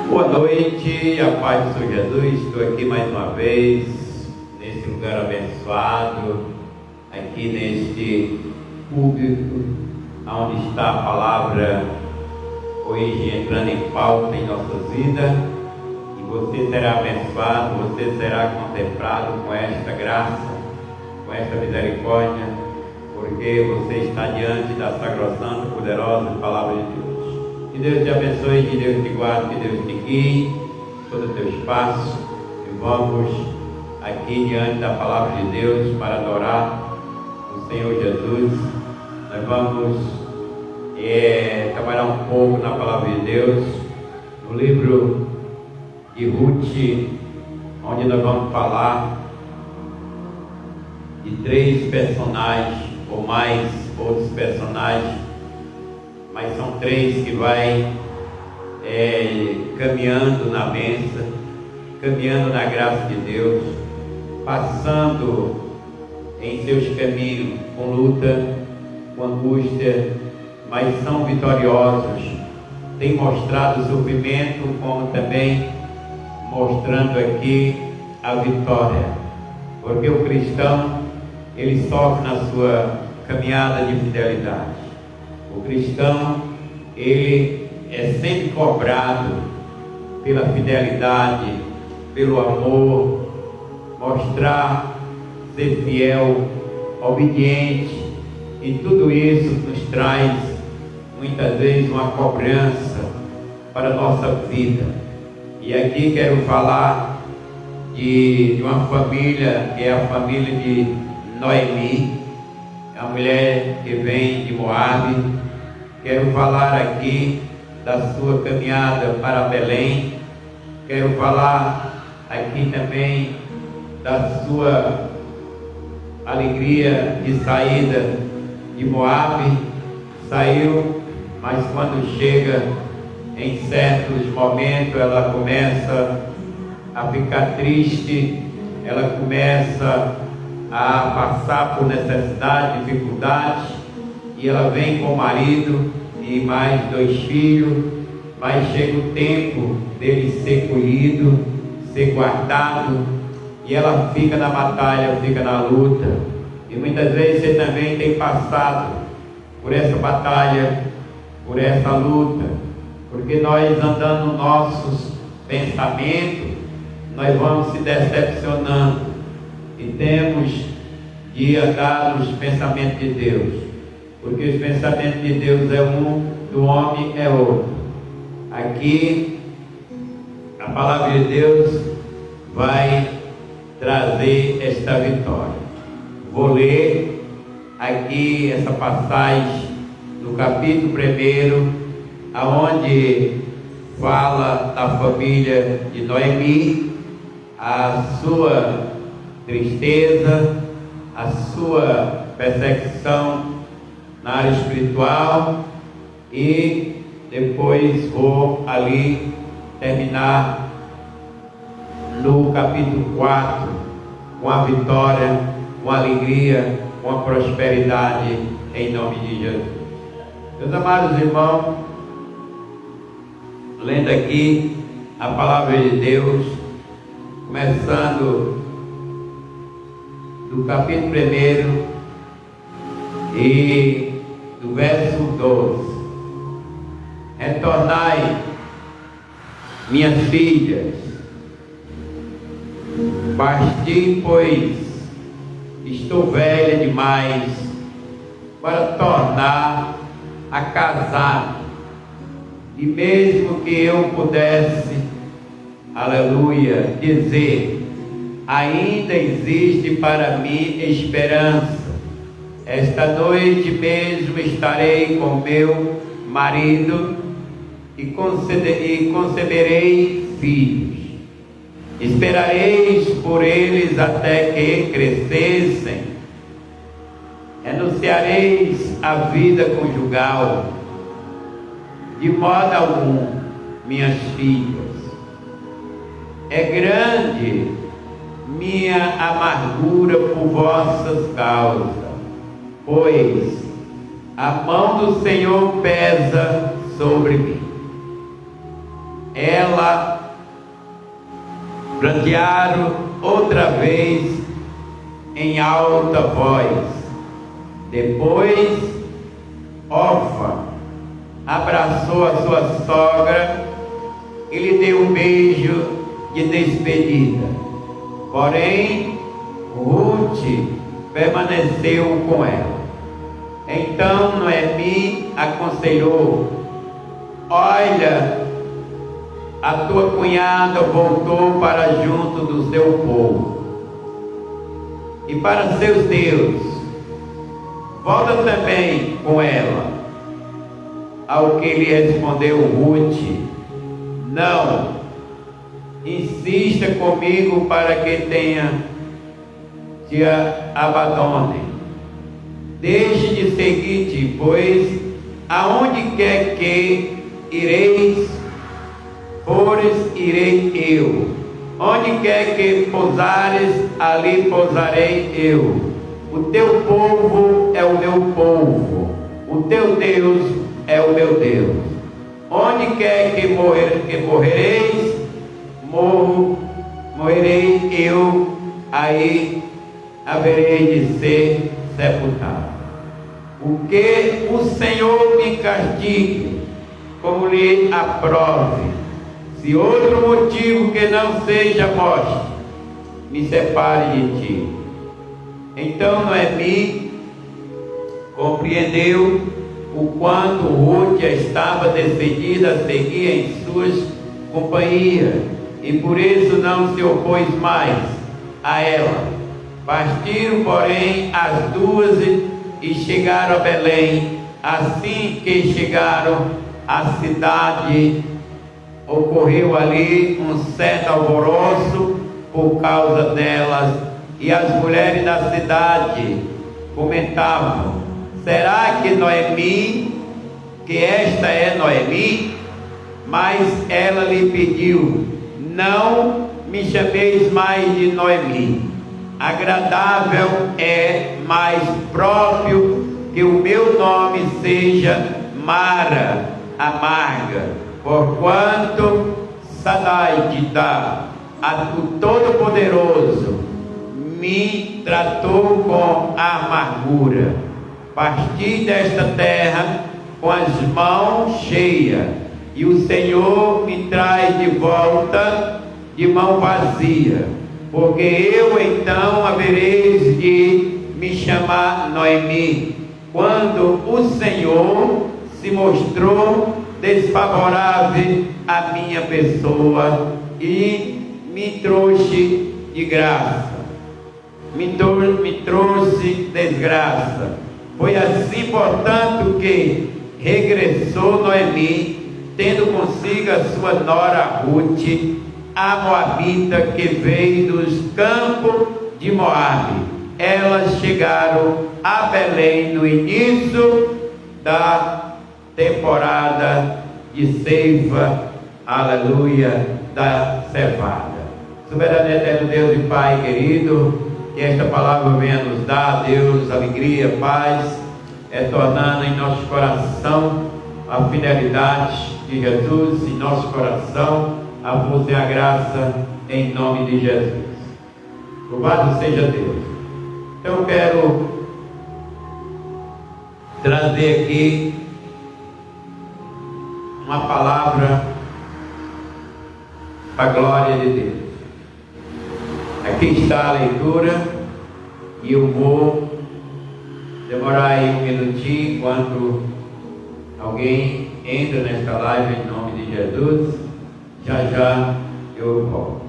Boa noite, a paz do Senhor Jesus. Estou aqui mais uma vez, nesse lugar abençoado, aqui neste público, onde está a palavra hoje entrando em pauta em nossas vidas. E você será abençoado, você será contemplado com esta graça, com esta misericórdia, porque você está diante da sacrossanta, poderosa palavra de Deus. Que Deus te abençoe, que Deus te guarde, que Deus te guie todo o teu espaço. E vamos aqui diante da palavra de Deus para adorar o Senhor Jesus. Nós vamos trabalhar um pouco na palavra de Deus, no livro de Ruth, onde nós vamos falar de 3 personagens, ou mais outros personagens, mas são 3 que vai caminhando na bênção, caminhando na graça de Deus, passando em seus caminhos com luta, com angústia, mas são vitoriosos. Tem mostrado o sofrimento, como também mostrando aqui a vitória, porque o cristão, ele sofre na sua caminhada de fidelidade. O cristão, ele é sempre cobrado pela fidelidade, pelo amor, mostrar, ser fiel, obediente, e tudo isso nos traz muitas vezes uma cobrança para a nossa vida. E aqui quero falar de uma família, que é a família de Noemi, a mulher que vem de Moabe. Quero falar aqui da sua caminhada para Belém. Quero falar aqui também da sua alegria de saída de Moabe. Saiu, mas quando chega em certos momentos, ela começa a ficar triste, ela começa a passar por necessidade, dificuldade, e ela vem com o marido e mais 2 filhos, mas chega o tempo dele ser colhido, ser guardado, e ela fica na batalha, fica na luta. E muitas vezes você também tem passado por essa batalha, por essa luta, porque nós andando nos nossos pensamentos, nós vamos se decepcionando, e temos de andar nos pensamentos de Deus, porque os pensamentos de Deus é um, do homem é outro. Aqui a palavra de Deus vai trazer esta vitória. Vou ler aqui essa passagem no capítulo 1, aonde fala da família de Noemi, a sua tristeza, a sua perseguição na área espiritual, e depois vou ali terminar no capítulo 4 com a vitória, com a alegria, com a prosperidade em nome de Jesus. Meus amados irmãos, lendo aqui a palavra de Deus, começando do capítulo 1 e do verso 12: Retornai, minhas filhas, parti, pois estou velha demais para tornar a casar, e mesmo que eu pudesse, aleluia, dizer: ainda existe para mim esperança, esta noite mesmo estarei com meu marido e conceberei filhos. Esperareis por eles até que crescessem. Renunciareis à vida conjugal. De modo algum, minhas filhas. É grande minha amargura por vossas causas, pois a mão do Senhor pesa sobre mim. ela prantearam outra vez em alta voz. Depois, Orfa abraçou a sua sogra e lhe deu um beijo de despedida. Porém, Ruth permaneceu com ela. Então Noemi aconselhou: olha, a tua cunhada voltou para junto do seu povo e para seus deuses. Volta também com ela. Ao que lhe respondeu Ruth: não, insista comigo para que te abandone. Deixe de seguir-te, pois aonde quer que fores, irei eu. Onde quer que pousares, ali pousarei eu. O teu povo é o meu povo, o teu Deus é o meu Deus. Onde quer que morrereis, morrerei eu, aí haverei de ser sepultado. O que o Senhor me castigue, como lhe aprove, se outro motivo que não seja morte me separe de ti. Então Noemi compreendeu o quanto Ruth estava decidida a seguir em suas companhias, e por isso não se opôs mais a ela. Partiram, porém, as duas e chegaram a Belém. Assim que chegaram à cidade, ocorreu ali um certo alvoroço por causa delas, e as mulheres da cidade comentavam: será que esta é Noemi? Mas ela lhe pediu: não me chameis mais de Noemi. Agradável é mais próprio que o meu nome seja Mara, amarga, porquanto Sadaidá, o Todo-Poderoso, me tratou com amargura. Parti desta terra com as mãos cheias, e o Senhor me traz de volta de mão vazia. Porque eu então havereis de me chamar Noemi, quando o Senhor se mostrou desfavorável à minha pessoa e me trouxe de graça, me trouxe desgraça. Foi assim, portanto, que regressou Noemi, tendo consigo a sua nora Ruth, a moabita, que veio dos campos de Moabe. Elas chegaram a Belém no início da temporada de ceifa, aleluia, da cevada. Soberano e eterno Deus e Pai querido, que esta palavra venha nos dar, Deus, alegria, paz, tornando em nosso coração a fidelidade de Jesus, em nosso coração a força e a graça, em nome de Jesus. Louvado seja Deus. Então eu quero trazer aqui uma palavra para a glória de Deus. Aqui está a leitura, e eu vou demorar aí um minutinho enquanto alguém entra nesta live, em nome de Jesus. Já eu volto.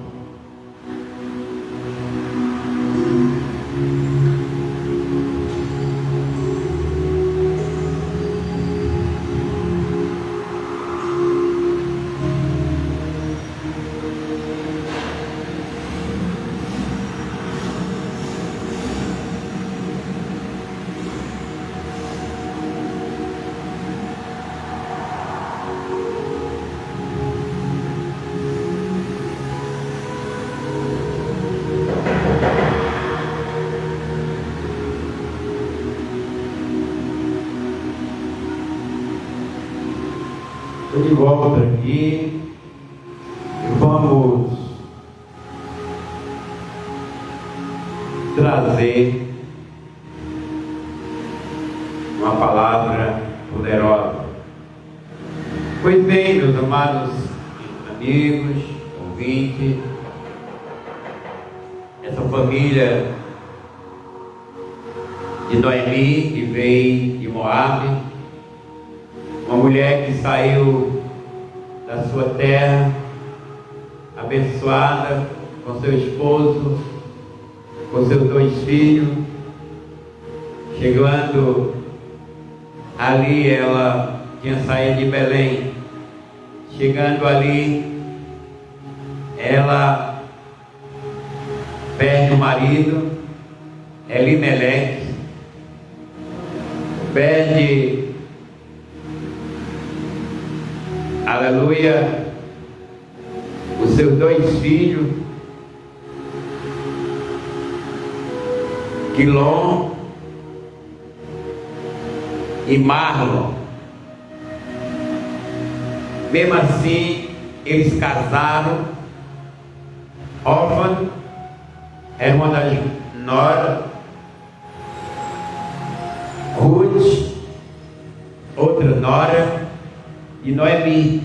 De volta aqui, vamos trazer uma palavra poderosa. Pois bem, meus amados amigos, ouvintes, essa família de Noemi, que veio de Moabe, uma mulher que saiu da sua terra, abençoada, com seu esposo, com seus 2 filhos, chegando ali, ela tinha saído de Belém, chegando ali, ela perde o marido, Elimeleque, perde, aleluia, os seus 2 filhos, Quilom e Marlon. Mesmo assim, eles casaram, órfãos, era uma das noras, Ruth, outra nora, e Noemi.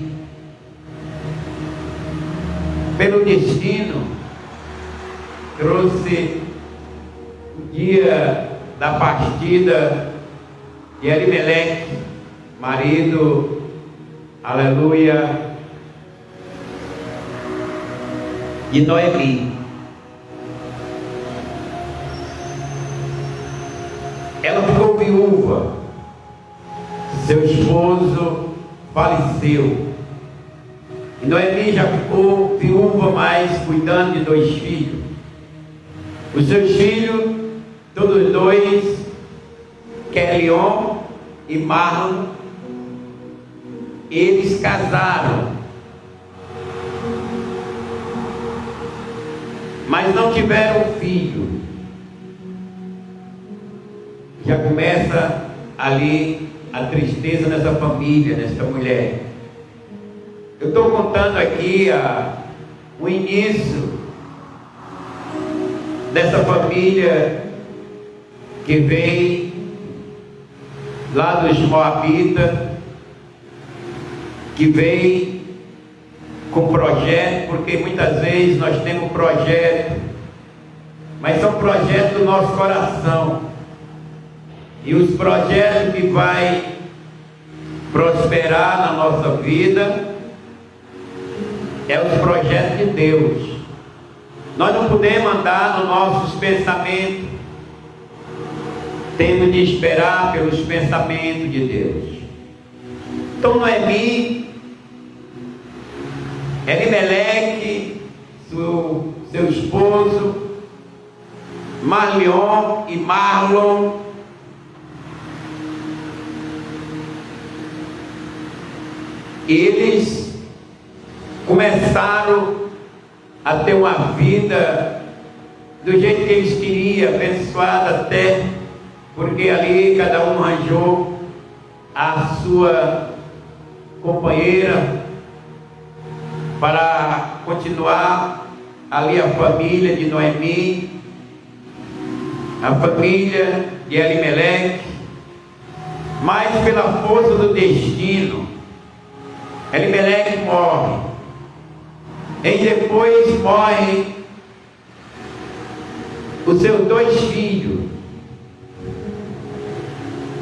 Pelo destino, trouxe o dia da partida de Elimeleque, marido, aleluia, de Noemi. Ela ficou viúva, seu esposo faleceu, e Noemi já ficou viúva, mas cuidando de 2 filhos. Os seus filhos, todos 2, Quelion e Marlon, eles casaram, mas não tiveram filho. Já começa ali a tristeza nessa família, nessa mulher. Eu estou contando aqui o início dessa família que veio lá dos Moabitas, que veio com projeto, porque muitas vezes nós temos projeto, mas são projetos do nosso coração. E os projetos que vai prosperar na nossa vida é os projetos de Deus. Nós não podemos andar nos nossos pensamentos, tendo de esperar pelos pensamentos de Deus. Então Noemi, Elimeleque, seu esposo, Marlion e Marlon, eles começaram a ter uma vida do jeito que eles queriam, abençoada até, porque ali cada um arranjou a sua companheira para continuar ali a família de Noemi, a família de Elimeleque, mas pela força do destino, Elimeleque morre, e depois morrem os seus 2 filhos.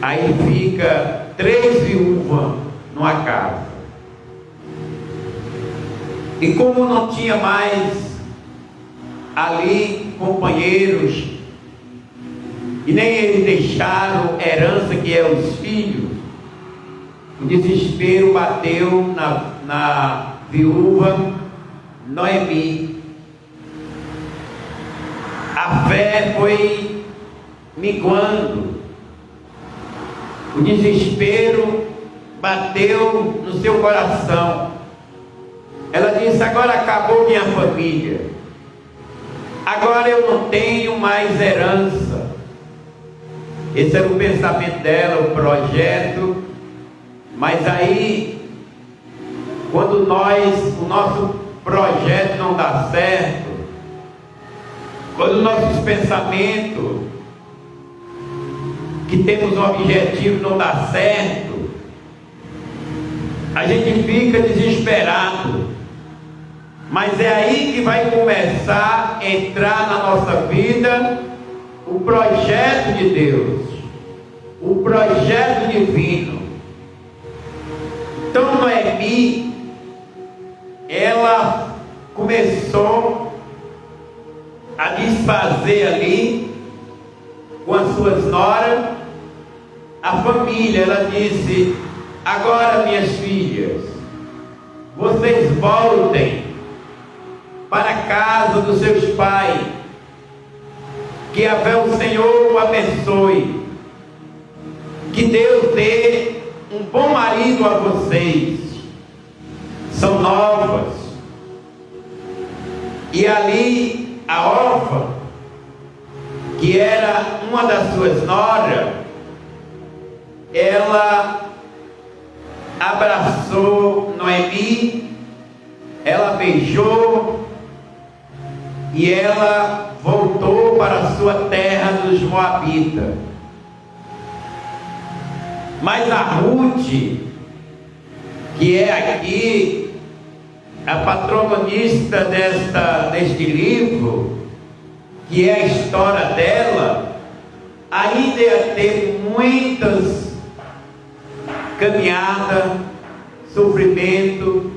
Aí fica 3 viúvas numa casa. E como não tinha mais ali companheiros, e nem eles deixaram herança, que é os filhos, o desespero bateu na viúva Noemi. A fé foi minguando, o desespero bateu no seu coração. Ela disse: agora acabou minha família, agora eu não tenho mais herança. Esse era o pensamento dela, o projeto. Mas aí, quando o nosso projeto não dá certo, quando nossos pensamentos, que temos um objetivo, não dá certo, a gente fica desesperado. Mas é aí que vai começar a entrar na nossa vida o projeto de Deus, o projeto divino. Então Noemi, ela começou a desfazer ali com as suas noras a família. Ela disse: agora, minhas filhas, vocês voltem para a casa dos seus pais, que Yahvé, o Senhor, o abençoe, que Deus dê um bom marido a vocês. São novas. E ali a Orfa, que era uma das suas noras, ela abraçou Noemi, ela beijou e ela voltou para a sua terra dos Moabitas. Mas a Ruth, que é aqui a protagonista deste livro, que é a história dela, ainda ia ter muitas caminhadas, sofrimento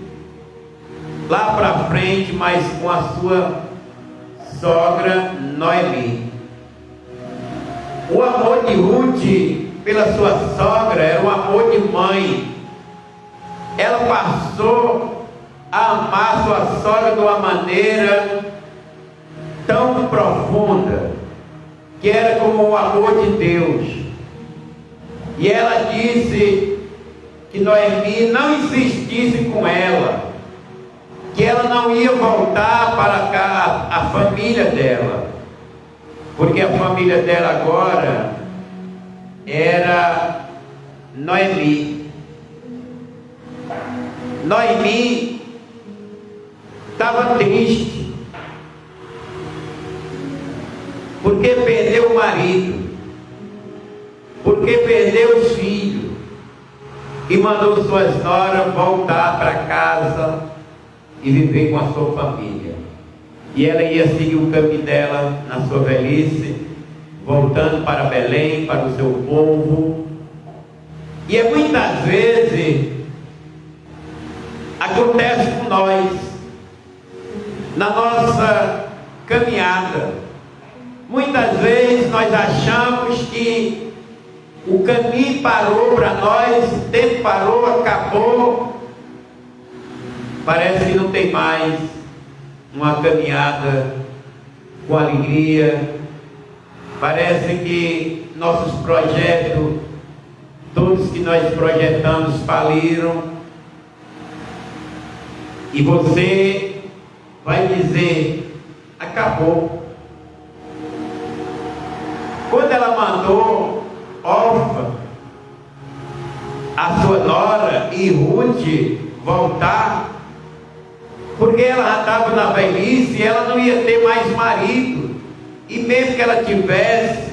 lá para frente, mas com a sua sogra Noemi. O amor de Ruth pela sua sogra era um amor de mãe. Ela passou a amar sua sogra de uma maneira tão profunda, que era como o amor de Deus. E ela disse que Noemi não insistisse com ela, que ela não ia voltar para cá, a família dela, porque a família dela agora era Noemi. Noemi estava triste, porque perdeu o marido, porque perdeu os filhos, e mandou suas noras voltar para casa e viver com a sua família. E ela ia seguir o caminho dela na sua velhice, voltando para Belém, para o seu povo. E é muitas vezes acontece com nós, na nossa caminhada. Muitas vezes nós achamos que o caminho parou para nós, o tempo parou, acabou. Parece que não tem mais uma caminhada com alegria. Parece que nossos projetos, todos que nós projetamos, faliram. E você vai dizer: acabou. Quando ela mandou Orfa, a sua nora, e Ruth voltar, porque ela já estava na velhice, ela não ia ter mais marido. E mesmo que ela tivesse,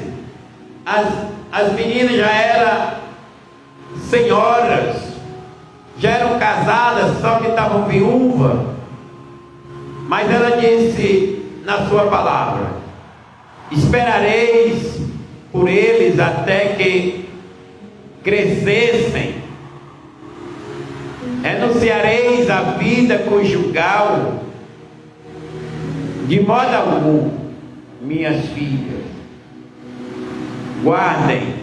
as meninas já eram senhoras, já eram casadas, só que estavam viúvas. Mas ela disse na sua palavra: esperareis por eles até que crescessem, renunciareis à vida conjugal, de modo algum, minhas filhas, guardem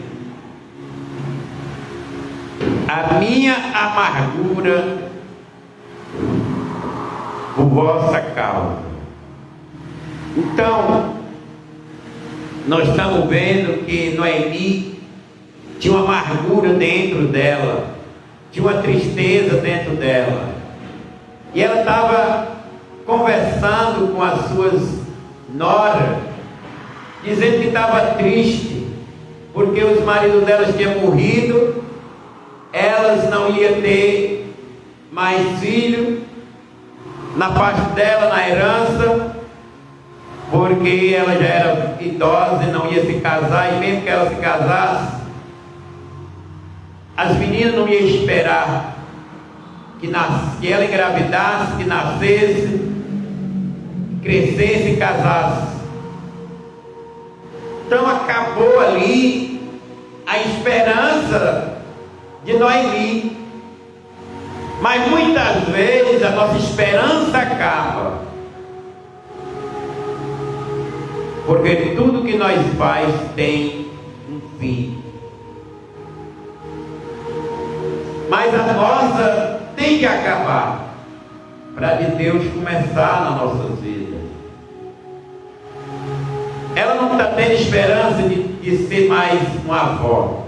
a minha amargura por vossa causa. Então, nós estamos vendo que Noemi tinha uma amargura dentro dela, tinha uma tristeza dentro dela, e ela estava conversando com as suas noras, dizendo que estava triste, porque os maridos delas tinham morrido, elas não iam ter mais filho, na parte dela, na herança, porque ela já era idosa e não ia se casar, e mesmo que ela se casasse, as meninas não iam esperar que ela engravidasse, que nascesse, crescesse e casasse. Então acabou ali a esperança de Noemi. Mas muitas vezes a nossa esperança acaba, porque tudo que nós faz tem um fim. Mas a nossa tem que acabar, para de Deus começar nas nossas vidas. Ela não está tendo esperança de ser mais uma avó,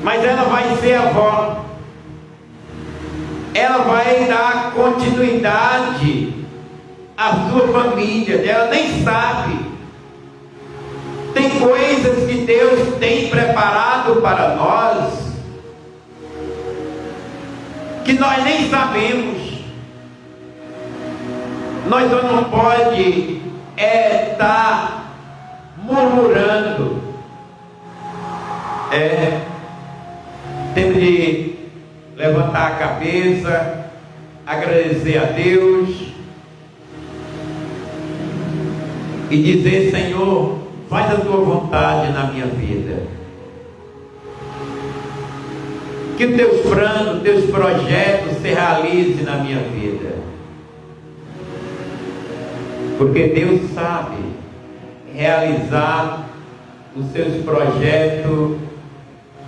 mas ela vai ser avó. Ela vai dar continuidade à sua família. Ela nem sabe. Tem coisas que Deus tem preparado para nós que nós nem sabemos. Nós só não pode estar murmurando. Temos de levantar a cabeça, agradecer a Deus e dizer: Senhor, faz a tua vontade na minha vida. Que os teus planos, os teus projetos se realizem na minha vida. Porque Deus sabe realizar os seus projetos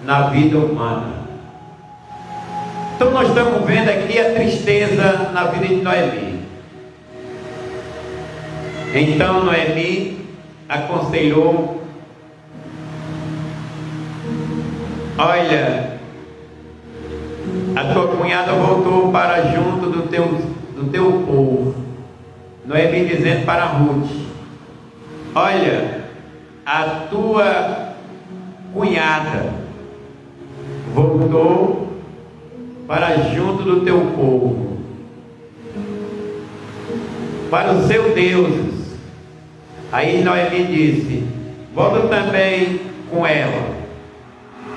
na vida humana. Então nós estamos vendo aqui a tristeza na vida de Noemi. Então Noemi aconselhou: olha, a tua cunhada voltou para junto do teu povo. Noemi dizendo para Ruth: olha, a tua cunhada voltou para junto do teu povo, para os seus deuses. Aí Noemi disse: volta também com ela.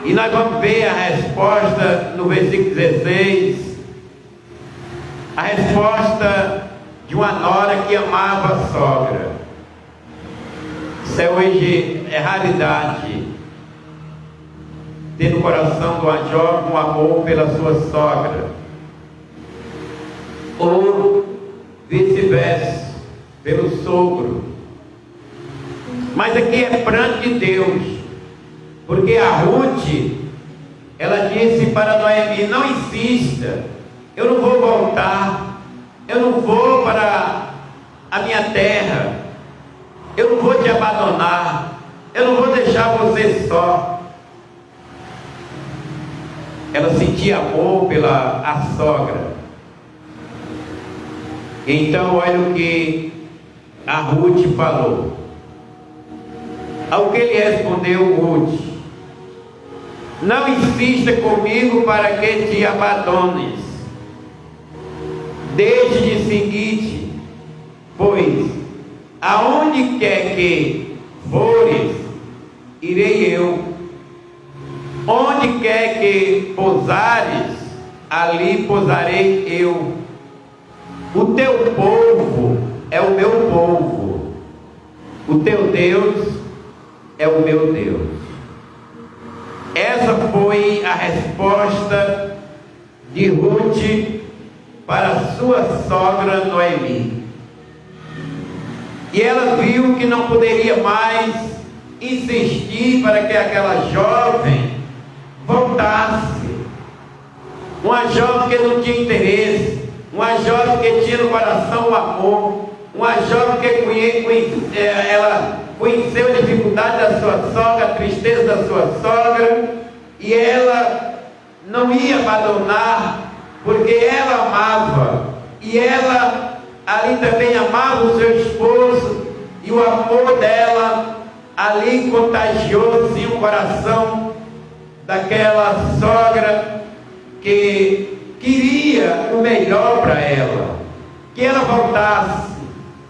E nós vamos ver a resposta no versículo 16, a resposta de uma nora que amava a sogra. Isso hoje é raridade, ter no coração do jovem um amor pela sua sogra, ou vice-versa, pelo sogro. Mas aqui é pranto de Deus, porque a Ruth, ela disse para Noemi: não insista, eu não vou voltar, eu não vou para a minha terra, eu não vou te abandonar, eu não vou deixar você só. Ela sentia amor pela a sogra. Então olha o que a Ruth falou. Ao que ele respondeu Ruth: não insista comigo para que te abandones. Deixe de seguir-te, pois aonde quer que fores, irei eu. Onde quer que pousares, ali pousarei eu. O teu povo é o meu povo, o teu Deus é o meu Deus. Essa foi a resposta de Ruth para sua sogra Noemi. E ela viu que não poderia mais insistir para que aquela jovem voltasse. Uma jovem que não tinha interesse, uma jovem que tinha no coração o amor, uma jovem que ela conheceu a dificuldade da sua sogra, a tristeza da sua sogra, e ela não ia abandonar, porque ela amava, e ela ali também amava o seu esposo, e o amor dela ali contagiou-se o coração daquela sogra que queria o melhor para ela, que ela voltasse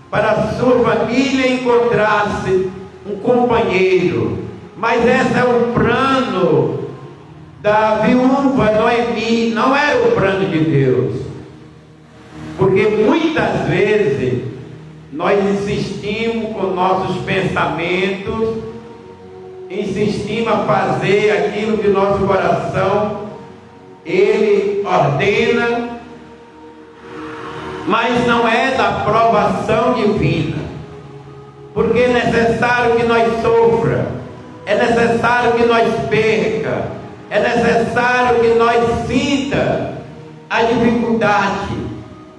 para a sua família e encontrasse um companheiro. Mas esse é o plano da viúva Noemi, não era o plano de Deus. Porque muitas vezes nós insistimos com nossos pensamentos, insistimos a fazer aquilo que nosso coração ele ordena, mas não é da aprovação divina. Porque é necessário que nós sofra, é necessário que nós perca, é necessário que nós sinta a dificuldade,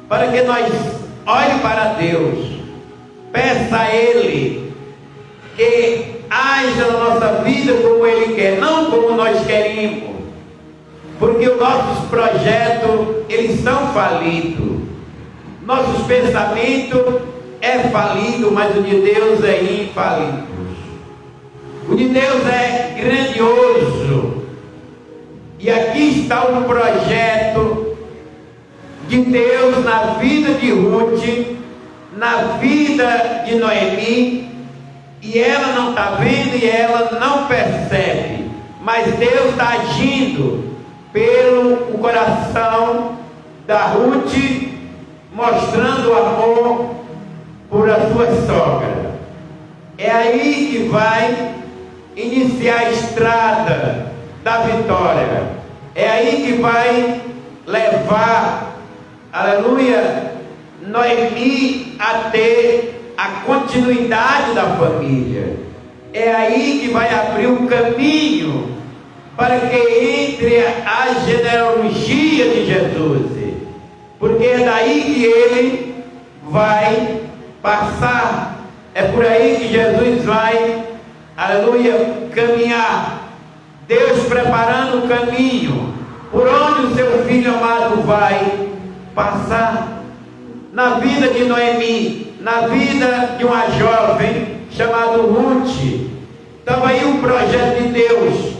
para que nós olhe para Deus, peça a Ele que haja na nossa vida como Ele quer, não como nós queremos, porque os nossos projetos eles são falidos, nossos pensamentos é falido, mas o de Deus é infalível. O de Deus é grandioso. E aqui está o projeto de Deus na vida de Ruth, na vida de Noemi, e ela não está vendo e ela não percebe, mas Deus está agindo pelo coração da Ruth, mostrando o amor por a sua sogra. É aí que vai iniciar a estrada da vitória. É aí que vai levar, aleluia, Noemi a ter a continuidade da família. É aí que vai abrir o caminho para que entre a genealogia de Jesus, porque é daí que ele vai passar, é por aí que Jesus vai, aleluia, caminhar. Deus preparando o caminho por onde o seu filho amado vai passar. Na vida de Noemi, na vida de uma jovem chamada Ruth, estava aí um projeto de Deus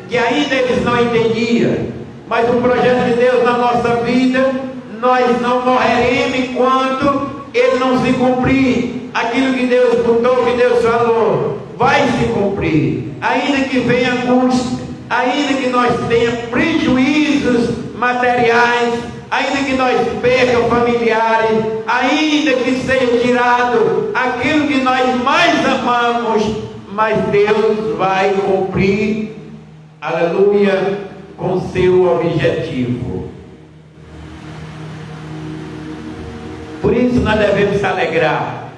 que ainda eles não entendiam, mas o projeto de Deus na nossa vida, nós não morreremos enquanto ele não se cumprir. Aquilo que Deus botou, que Deus falou, vai se cumprir. Ainda que venha angústia, ainda que nós tenhamos prejuízos materiais, ainda que nós percamos familiares, ainda que seja tirado aquilo que nós mais amamos, mas Deus vai cumprir, aleluia, com seu objetivo. Por isso nós devemos se alegrar,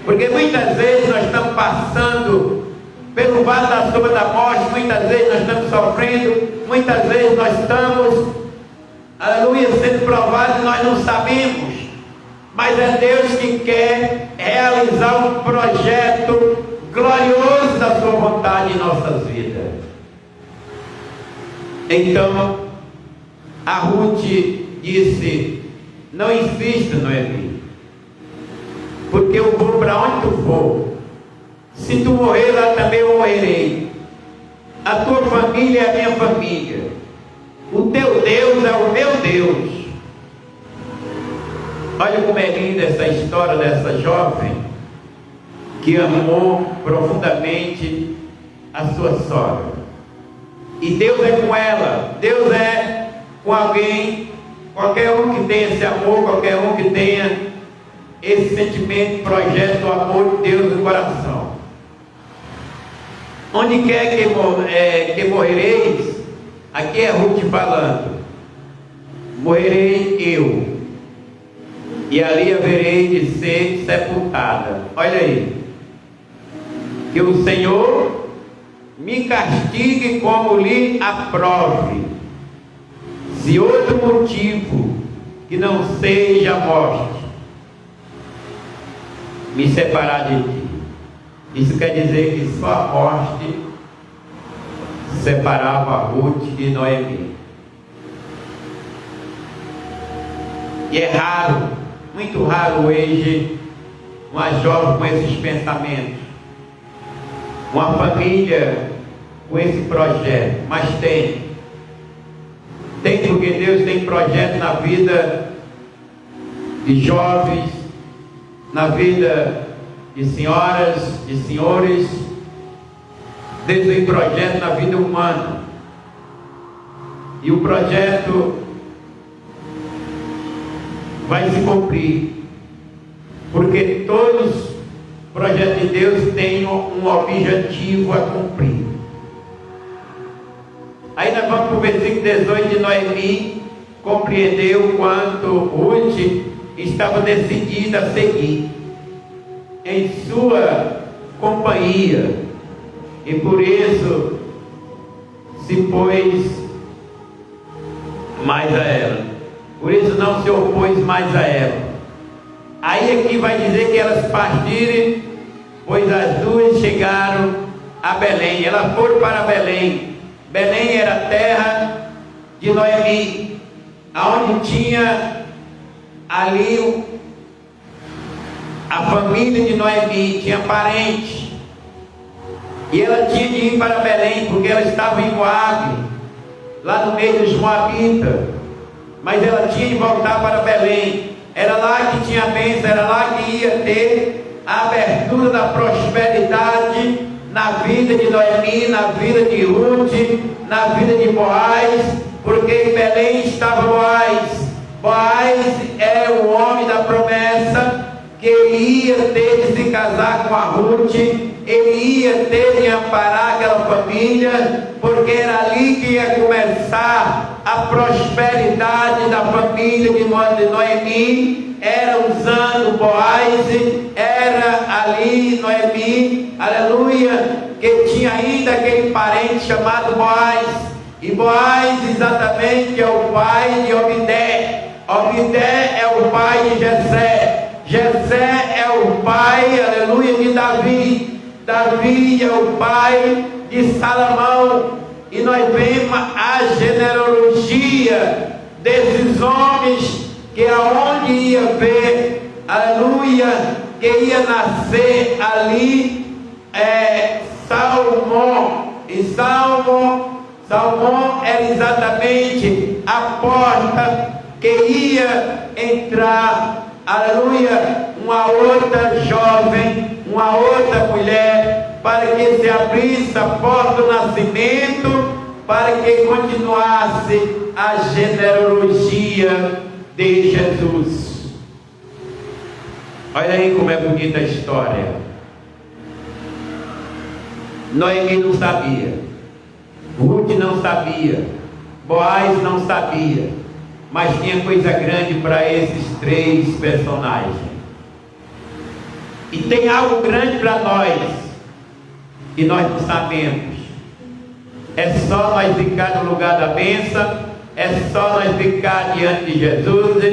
porque muitas vezes nós estamos passando pelo vale da sombra da morte, muitas vezes nós estamos sofrendo, muitas vezes nós estamos, aleluia, sendo provados e nós não sabemos, mas é Deus que quer realizar um projeto glorioso da sua vontade em nossas vidas. Então a Ruth disse: não insista, Noemi, porque eu vou para onde tu for. Se tu morrer, lá também eu morrerei. A tua família é a minha família. O teu Deus é o meu Deus. Olha como é linda essa história dessa jovem que amou profundamente a sua sogra. E Deus é com ela. Deus é com alguém. Qualquer um que tenha esse amor, qualquer um que tenha esse sentimento, projeto do amor de Deus no coração. Onde quer que morrereis, aqui é Ruth falando, morrerei eu, e ali haverei de ser sepultada. Olha aí, que o Senhor me castigue como lhe aprove, se outro motivo que não seja a morte me separar de ti. Isso quer dizer que só a morte separava a Ruth de Noemi. E é raro, muito raro hoje, uma jovem com esses pensamentos, uma família com esse projeto, mas tem. Tem, porque Deus tem projeto na vida de jovens, na vida de senhoras, de senhores. Deus tem projeto na vida humana. E o projeto vai se cumprir, porque todos os projetos de Deus têm um objetivo a cumprir. Aí nós vamos para o versículo 18 de Noemi. Compreendeu quanto Ruth estava decidida a seguir em sua companhia, e por isso se pôs mais a ela. Por isso não se opôs mais a ela. Aí aqui vai dizer que elas partiram, pois as duas chegaram a Belém. Elas foram para Belém. Belém era a terra de Noemi, aonde tinha ali a família de Noemi, tinha parentes. E ela tinha de ir para Belém, porque ela estava em Moabe, lá no meio dos Moabitas. Mas ela tinha de voltar para Belém. Era lá que tinha a bênção, era lá que ia ter a abertura da prosperidade na vida de Noemi, na vida de Ruth, na vida de Boaz, porque em Belém estava Boaz. Boaz é o homem da promessa, que ele ia ter de se casar com a Ruth, ele ia ter de amparar aquela família, porque era ali que ia começar a prosperidade da família de Noemi. Era usando Boaz, era ali Noemi, aleluia, que tinha ainda aquele parente chamado Boaz. E Boaz exatamente é o pai de Obedé. Obedé é o pai de Jessé. Jessé é o pai, aleluia, de Davi. Davi é o pai de Salomão. E nós vemos a genealogia desses homens, que aonde ia ver, aleluia, que ia nascer ali Salmão. E Salmão era exatamente a porta que ia entrar, aleluia, uma outra jovem, uma outra mulher, para que se abrisse a porta do nascimento, para que continuasse a genealogia de Jesus. Olha aí como é bonita a história. Noemi não sabia, Ruth não sabia, Boaz não sabia, mas tinha coisa grande para esses três personagens. E tem algo grande para nós, e nós não sabemos. É só nós ficar no lugar da bênção, é só nós ficar diante de Jesus,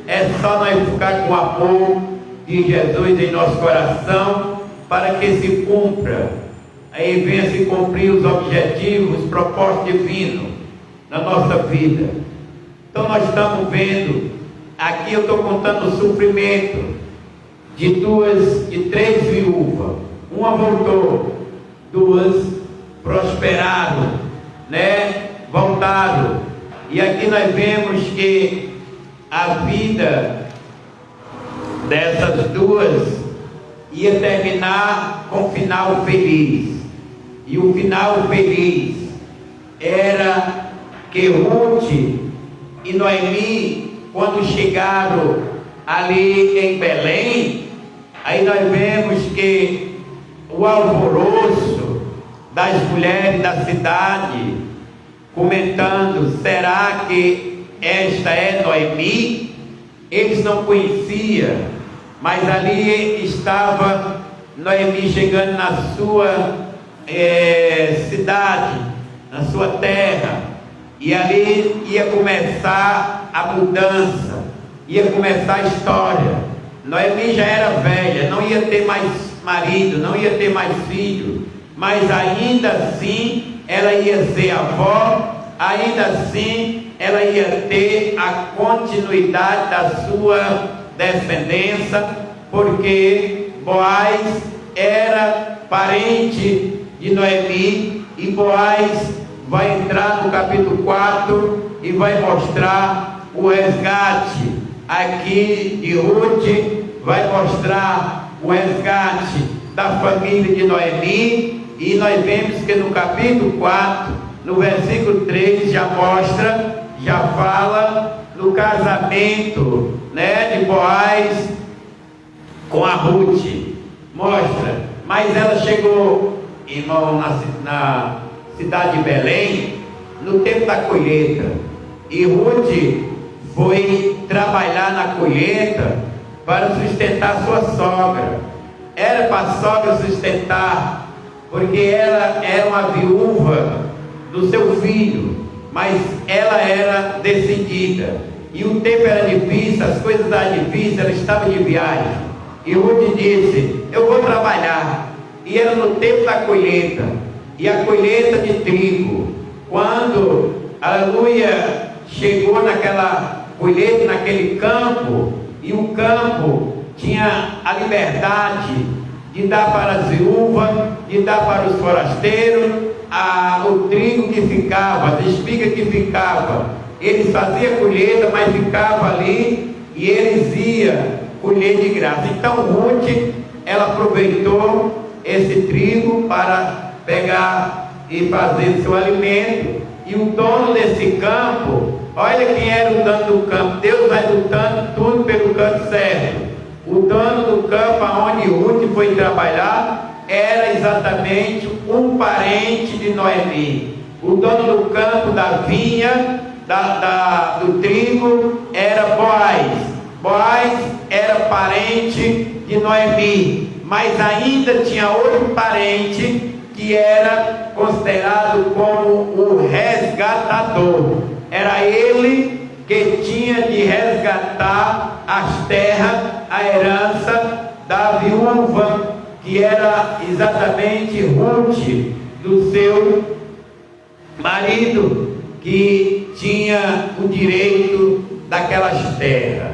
é só nós ficar com o amor de Jesus em nosso coração, para que se cumpra, aí venha se cumprir os objetivos, os propósitos divinos na nossa vida. Então nós estamos vendo, aqui eu estou contando o sofrimento de três viúvas. Uma voltou, duas prosperaram, né? Voltaram. E aqui nós vemos que a vida dessas duas ia terminar com um final feliz. E o final feliz era que Ruth e Noemi, quando chegaram ali em Belém, aí nós vemos que o alvoroço das mulheres da cidade, comentando, será que esta é Noemi? Eles não conheciam, mas ali estava Noemi chegando na sua cidade, na sua terra, e ali ia começar a mudança, ia começar a história. Noemi já era velha, não ia ter mais marido, não ia ter mais filho, mas ainda assim ela ia ser avó, ainda assim ela ia ter a continuidade da sua descendência, porque Boaz era parente de Noemi, e Boaz vai entrar no capítulo 4 e vai mostrar o resgate. Aqui de Ruth vai mostrar o resgate da família de Noemi, e nós vemos que no capítulo 4, no versículo 3, já mostra, já fala no casamento, né, de Boaz com a Ruth. Mostra, mas ela chegou, irmão, na cidade de Belém, no tempo da colheita, e Ruth foi trabalhar na colheita para sustentar sua sogra. Era para a sogra sustentar, porque ela era uma viúva do seu filho, mas ela era decidida, e o tempo era difícil, as coisas eram difíceis, ela estava de viagem, e Ruth disse: eu vou trabalhar. E era no tempo da colheita, e a colheita de trigo, quando, aleluia, chegou naquela colheita, naquele campo, e o campo tinha a liberdade de dar para as viúvas, de dar para os forasteiros, o trigo que ficava, as espigas que ficava. Eles faziam colheita, mas ficava ali, e eles iam colher de graça. Então Ruth, ela aproveitou esse trigo para pegar e fazer seu alimento. E o dono desse campo, olha quem era o dono do campo. Deus vai lutando tudo pelo canto certo. O dono do campo aonde Ruth foi trabalhar era exatamente um parente de Noemi. O dono do campo, da vinha, do trigo, era Boaz. Boaz era parente de Noemi, mas ainda tinha outro parente que era considerado como o resgatador. Era ele que tinha de resgatar as terras, a herança da viúva, que era exatamente Ruth, do seu marido, que tinha o direito daquelas terras.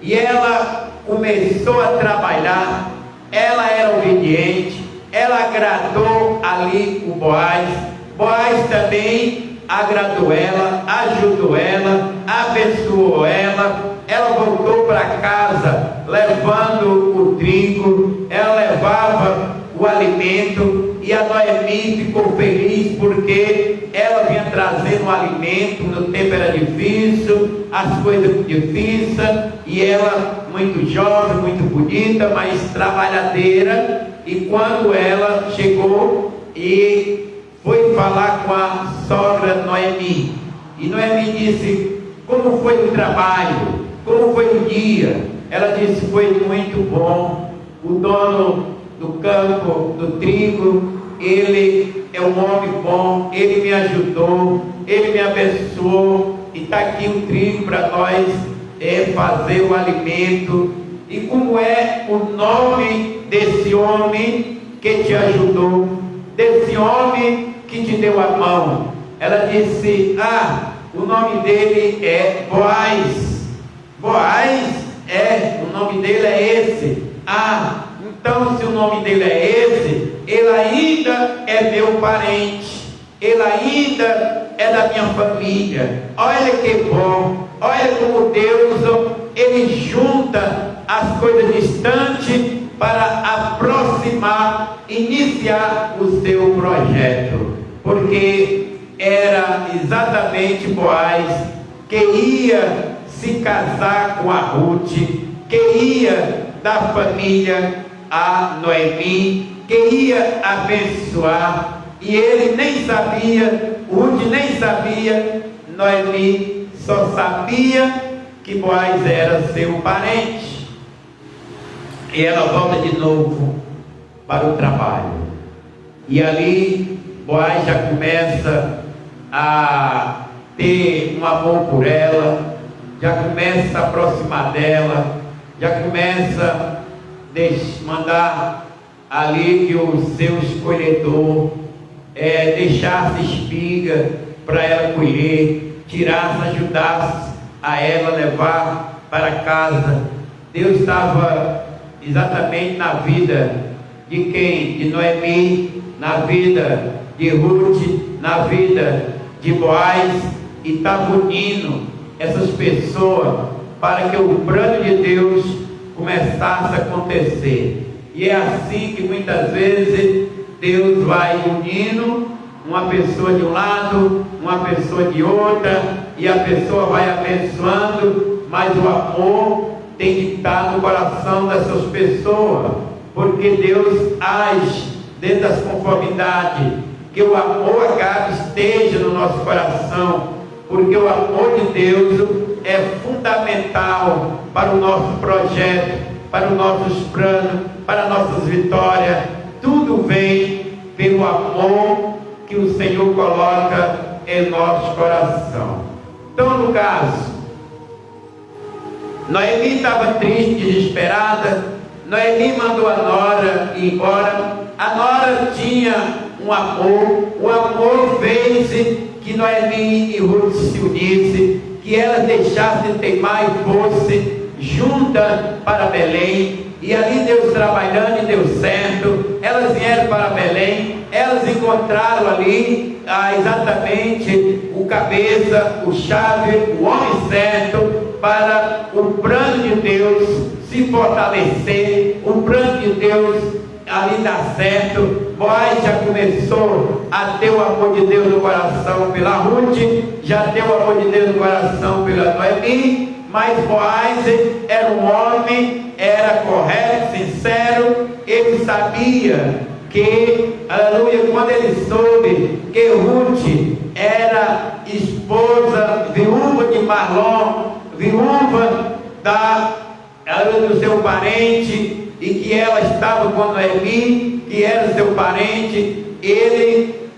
E ela começou a trabalhar, ela era obediente, ela agradou ali o Boaz. Boaz também agradou ela, ajudou ela, abençoou ela. Ela voltou para casa levando o trigo, ela levava o alimento, e a Noemi ficou feliz porque ela vinha trazendo o alimento. No tempo era difícil, as coisas difíceis, e ela muito jovem, muito bonita, mas trabalhadeira. E quando ela chegou e foi falar com a sogra Noemi, e Noemi disse: como foi o trabalho? Como foi o dia? Ela disse: foi muito bom. O dono do campo, do trigo, ele é um homem bom, ele me ajudou, ele me abençoou, e está aqui o trigo para nós fazer o alimento. E como é o nome desse homem que te ajudou, desse homem que te deu a mão? Ela disse: o nome dele é Boaz. Boaz, o nome dele é esse. Então se o nome dele é esse, ele ainda é meu parente, ele ainda é da minha família. Olha que bom, olha como Deus, ele junta as coisas distantes para aproximar, iniciar o seu projeto, porque era exatamente Boaz que ia se casar com a Ruth, que ia dar família a Noemi, que ia abençoar. E ele nem sabia, Ruth nem sabia, Noemi só sabia que Boaz era seu parente. E ela volta de novo para o trabalho, e ali Boaz já começa a ter um amor por ela, já começa a aproximar dela, já começa a mandar ali que o seu escolhedor deixasse espiga para ela colher, tirasse, ajudasse a ela levar para casa. Deus estava exatamente na vida de quem? De Noemi, na vida de Ruth, na vida de Boaz e estava unindo essas pessoas para que o plano de Deus começasse a acontecer. E é assim que muitas vezes Deus vai unindo uma pessoa de um lado, uma pessoa de outra, e a pessoa vai abençoando, mas o amor tem que estar no coração dessas pessoas, porque Deus age dentro das conformidades, que o amor acabe esteja no nosso coração, porque o amor de Deus é fundamental para o nosso projeto, para os nossos planos, para nossas vitórias. Tudo vem pelo amor que o Senhor coloca em nosso coração. Então, no caso, Noemi estava triste, desesperada. Noemi mandou a nora ir embora. A nora tinha um amor. O amor fez que Noemi e Ruth se unissem, que elas deixassem de teimar e fossem juntas para Belém. E ali Deus trabalhando e deu certo. Elas vieram para Belém. Elas encontraram ali exatamente o cabeça, o chave, o homem certo para o plano de Deus se fortalecer, o plano de Deus ali dar certo. Boaz já começou a ter o amor de Deus no coração pela Ruth, já tem o amor de Deus no coração pela Noemi, mas Boaz era um homem, era correto, sincero, ele sabia que, aleluia, quando ele soube que Ruth era esposa, viúva de Mahlon, viúva do seu parente, e que ela estava com Noemi, que era seu parente, ele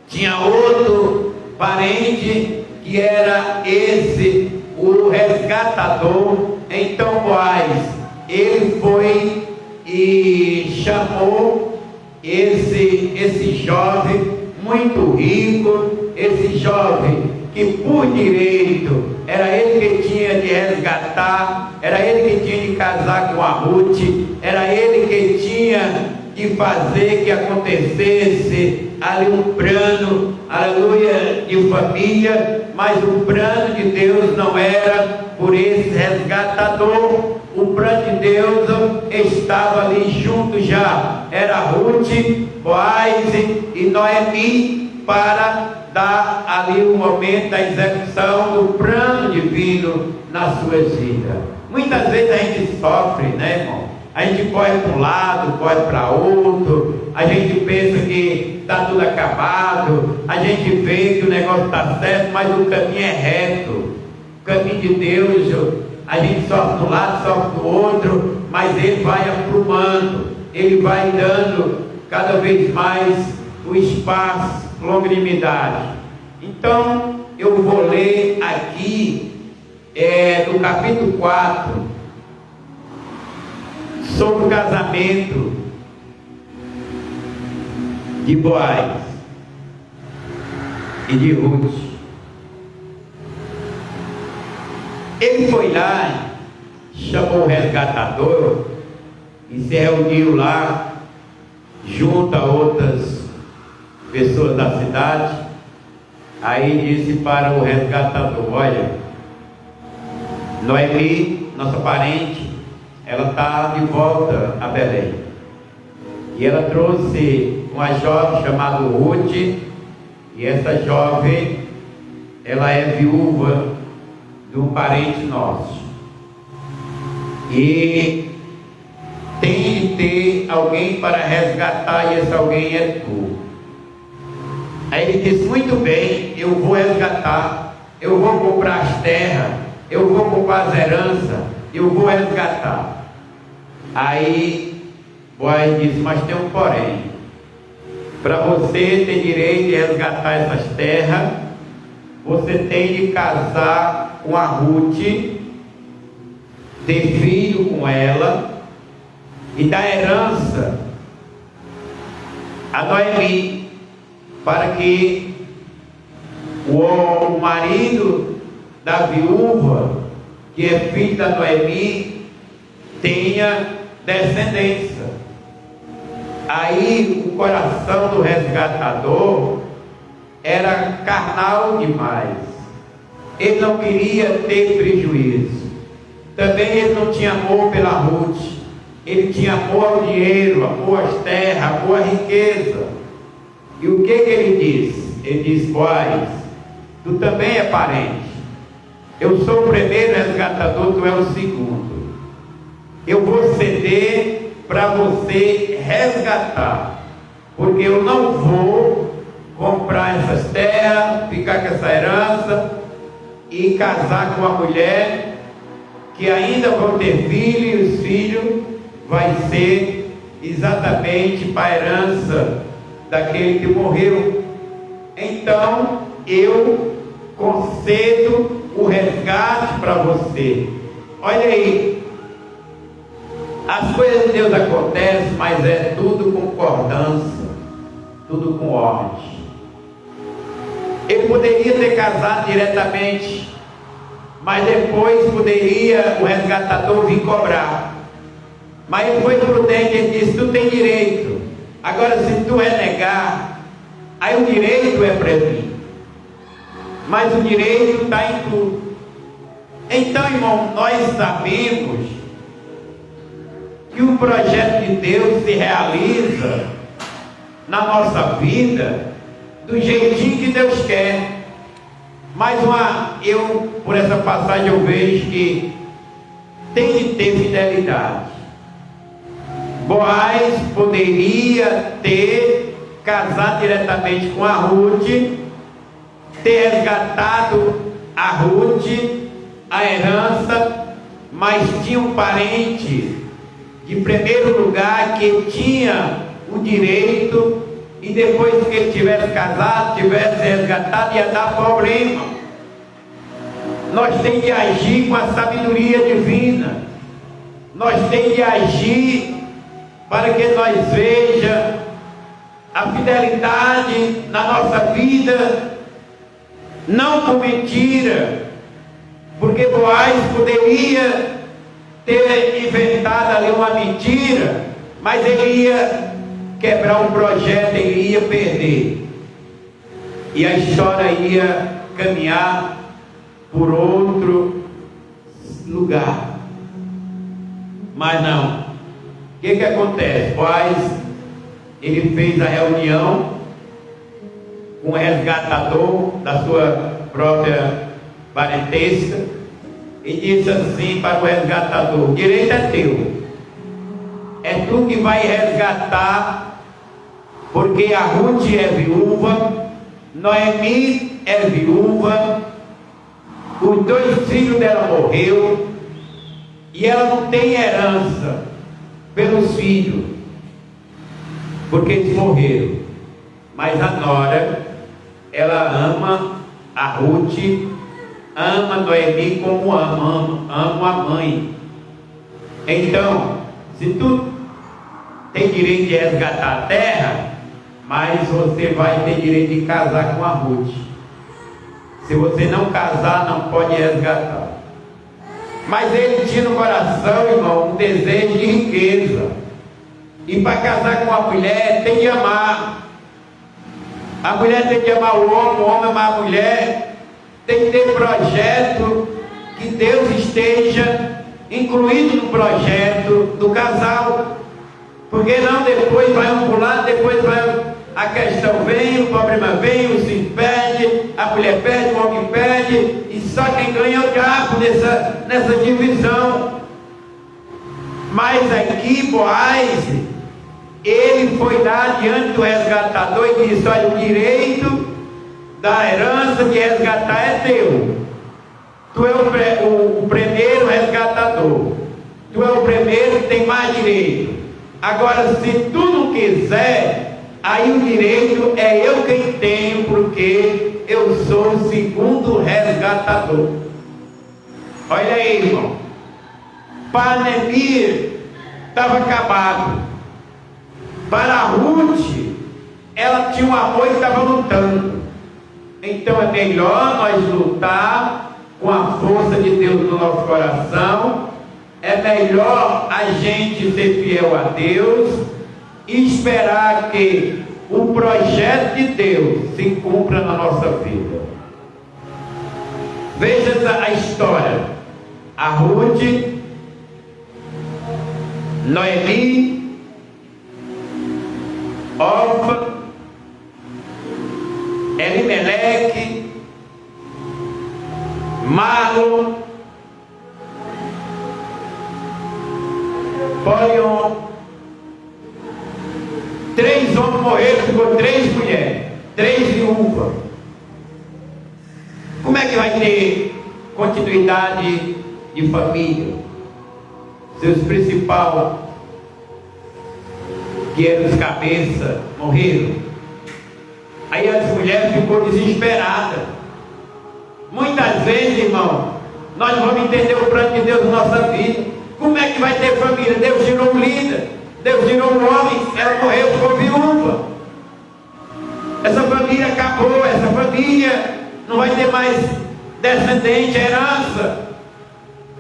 tinha outro parente, que era esse, o resgatador. Então Boaz, ele foi e chamou esse jovem muito rico, esse jovem que por direito era ele que tinha de resgatar, era ele que tinha de casar com a Ruth, era ele que tinha de fazer que acontecesse ali um plano, aleluia, de família. Mas o plano de Deus não era por esse resgatador. O plano de Deus estava ali junto já, era Ruth, Boaz e Noemi, para dar ali o momento da execução do plano divino nas suas vidas. Muitas vezes a gente sofre, né, irmão? A gente corre para um lado, corre para outro, a gente pensa que está tudo acabado, a gente vê que o negócio está certo, mas o caminho é reto. O caminho de Deus, a gente sofre de um lado, sofre do outro, mas Ele vai aprumando, Ele vai dando cada vez mais o espaço, longanimidade. Então, eu vou ler aqui do capítulo 4, sobre o casamento de Boaz e de Ruth. Ele foi lá, chamou o resgatador e se reuniu lá junto a outras pessoas da cidade. Aí disse para o resgatador: olha, Noemi, nossa parente, ela está de volta a Belém, e ela trouxe uma jovem chamada Ruth, e essa jovem, ela é viúva de um parente nosso, e tem de ter alguém para resgatar, e esse alguém é tu. Aí ele disse: muito bem, eu vou resgatar, eu vou comprar as terras, eu vou comprar as heranças, eu vou resgatar. Aí Boaz disse: mas tem um porém. Para você ter direito de resgatar essas terras, você tem de casar com a Ruth, ter filho com ela e dar herança a Noemi, para que o marido da viúva, que é filho da Noemi, tenha descendência. Aí o coração do resgatador era carnal demais. Ele não queria ter prejuízo. Também ele não tinha amor pela Ruth. Ele tinha amor ao dinheiro, amor às terras, amor à riqueza. E o que ele disse? Ele disse: Boaz, tu também é parente. Eu sou o primeiro resgatador, tu é o segundo. Eu vou ceder para você resgatar, porque eu não vou comprar essas terras, ficar com essa herança e casar com uma mulher que ainda vão ter filho, e os filhos vai ser exatamente para a herança daquele que morreu. Então eu concedo o resgate para você. Olha aí, as coisas de Deus acontecem, mas é tudo com concordância, tudo com ordem. Ele poderia ter casado diretamente, mas depois poderia o resgatador vir cobrar. Mas ele foi prudente, ele disse: tu tem direito. Agora, se tu renegar, aí o direito é para mim, mas o direito está em tudo. Então, irmão, nós sabemos que o projeto de Deus se realiza na nossa vida do jeitinho que Deus quer. Mas por essa passagem eu vejo que tem de ter fidelidade. Boaz poderia ter casado diretamente com a Ruth, ter resgatado a Ruth, a herança, mas tinha um parente de primeiro lugar que tinha o direito, e depois que ele tivesse casado, tivesse resgatado, ia dar problema. Nós temos de agir com a sabedoria divina. Nós temos de agir para que nós vejamos a fidelidade na nossa vida, não com mentira, porque Boaz poderia ter inventado ali uma mentira, mas ele ia quebrar um projeto, ele ia perder, e a história ia caminhar por outro lugar. Mas não. O que acontece? Boaz, ele fez a reunião com o resgatador da sua própria parentesca e disse assim para o resgatador: o direito é teu, é tu que vai resgatar, porque a Ruth é viúva, Noemi é viúva, os 2 filhos dela morreu e ela não tem herança pelos filhos, porque eles morreram. Mas a nora, ela ama a Ruth, ama Noemi como ama a mãe. Então, se tu tem direito de resgatar a terra, mas você vai ter direito de casar com a Ruth. Se você não casar, não pode resgatar. Mas ele tinha no coração, irmão, um desejo de riqueza. E para casar com a mulher, tem de amar. A mulher tem de amar o homem amar a mulher. Tem que ter projeto, que Deus esteja incluído no projeto do casal. Porque não, depois vai um para o lado, depois vai, a questão vem, o problema vem, o se impede, a mulher perde, o homem perde, e só quem ganha é o diabo nessa divisão. Mas aqui Boaz, ele foi lá diante do resgatador e disse: olha, o direito da herança de resgatar é teu. Tu é o primeiro resgatador, tu é o primeiro que tem mais direito. Agora, se tu não quiser, aí o direito é eu quem tenho, porque eu sou o segundo resgatador. Olha aí, irmão, para Noemi estava acabado. Para a Ruth, ela tinha um amor e estava lutando. Então é melhor nós lutar com a força de Deus no nosso coração. É melhor a gente ser fiel a Deus e esperar que o projeto de Deus se cumpra na nossa vida. Veja a história. A Ruth, Noemi, Orfa, Elimeleque, Marlon, Polion. 3 homens morreram, ficou 3 mulheres, 3 viúvas. Como é que vai ter continuidade de família? Seus principais, que eram os cabeças, morreram. Aí as mulheres ficou desesperadas. Muitas vezes, irmão, nós vamos entender o plano de Deus na nossa vida. Como é que vai ter família? Deus tirou um líder, Deus tirou um homem, ela morreu, ficou viúva. Essa família acabou, essa família não vai ter mais descendente, herança.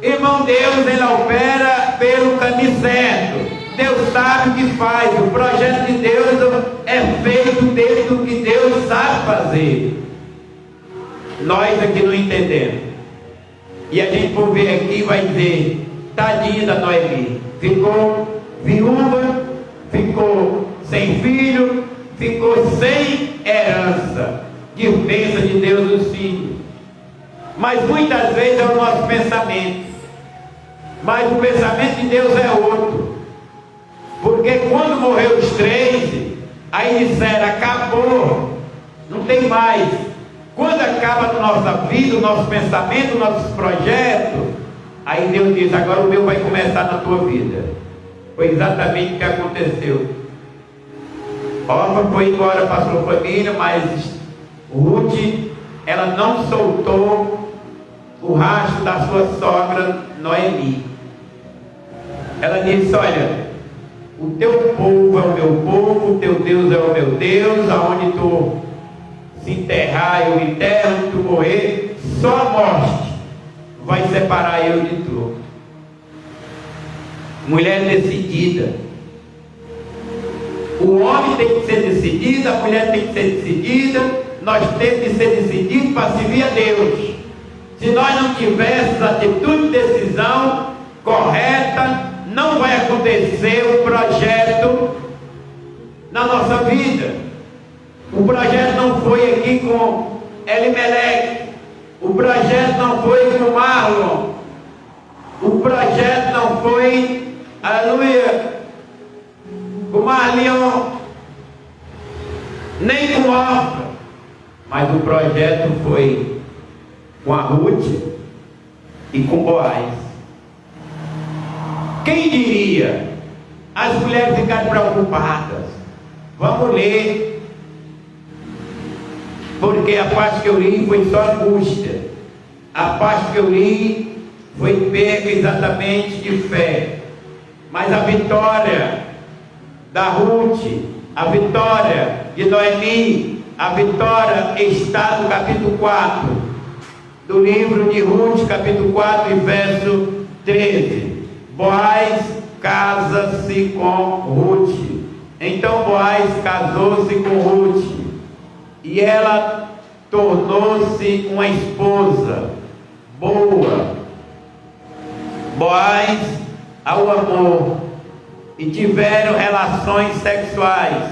Irmão, Deus, Ele opera pelo caminho certo. Deus sabe o que faz. O projeto de Deus é feito dentro do que Deus sabe fazer. Nós aqui não entendemos. E a gente por ver aqui vai dizer: tadinha da Noemi, ficou viúva, ficou sem filho, ficou sem herança. Que bênção de Deus os filhos. Mas muitas vezes é o nosso pensamento. Mas o pensamento de Deus é outro. Porque quando morreu os 3, aí disseram: acabou, não tem mais. Quando acaba na nossa vida, o nosso pensamento, os nossos projetos, aí Deus diz: agora o meu vai começar na tua vida. Foi exatamente o que aconteceu. Orfa foi embora para a sua família, mas Ruth, ela não soltou o rastro da sua sogra Noemi. Ela disse: olha, o teu povo é o meu povo, o teu Deus é o meu Deus, aonde tu se enterrar eu enterro, onde tu morrer, só a morte vai separar eu de tu. Mulher decidida. O homem tem que ser decidido, a mulher tem que ser decidida, nós temos que ser decididos para servir a Deus. Se nós não tivéssemos atitude de decisão correta, não vai acontecer o projeto na nossa vida. O projeto não foi aqui com Elimeleque, o projeto não foi com Marlon, o projeto não foi, aleluia, com Marlion, nem com Orfa, mas o projeto foi com a Ruth e com Boaz. Quem diria? As mulheres ficaram preocupadas. Vamos ler. Porque a parte que eu li foi só angústia. A parte que eu li foi perda exatamente de fé. Mas a vitória da Ruth, a vitória de Noemi, a vitória está no capítulo 4 do livro de Ruth, capítulo 4 e verso 13. Boaz casa-se com Ruth. Então Boaz casou-se com Ruth e ela tornou-se uma esposa boa. Boaz ao amor e tiveram relações sexuais.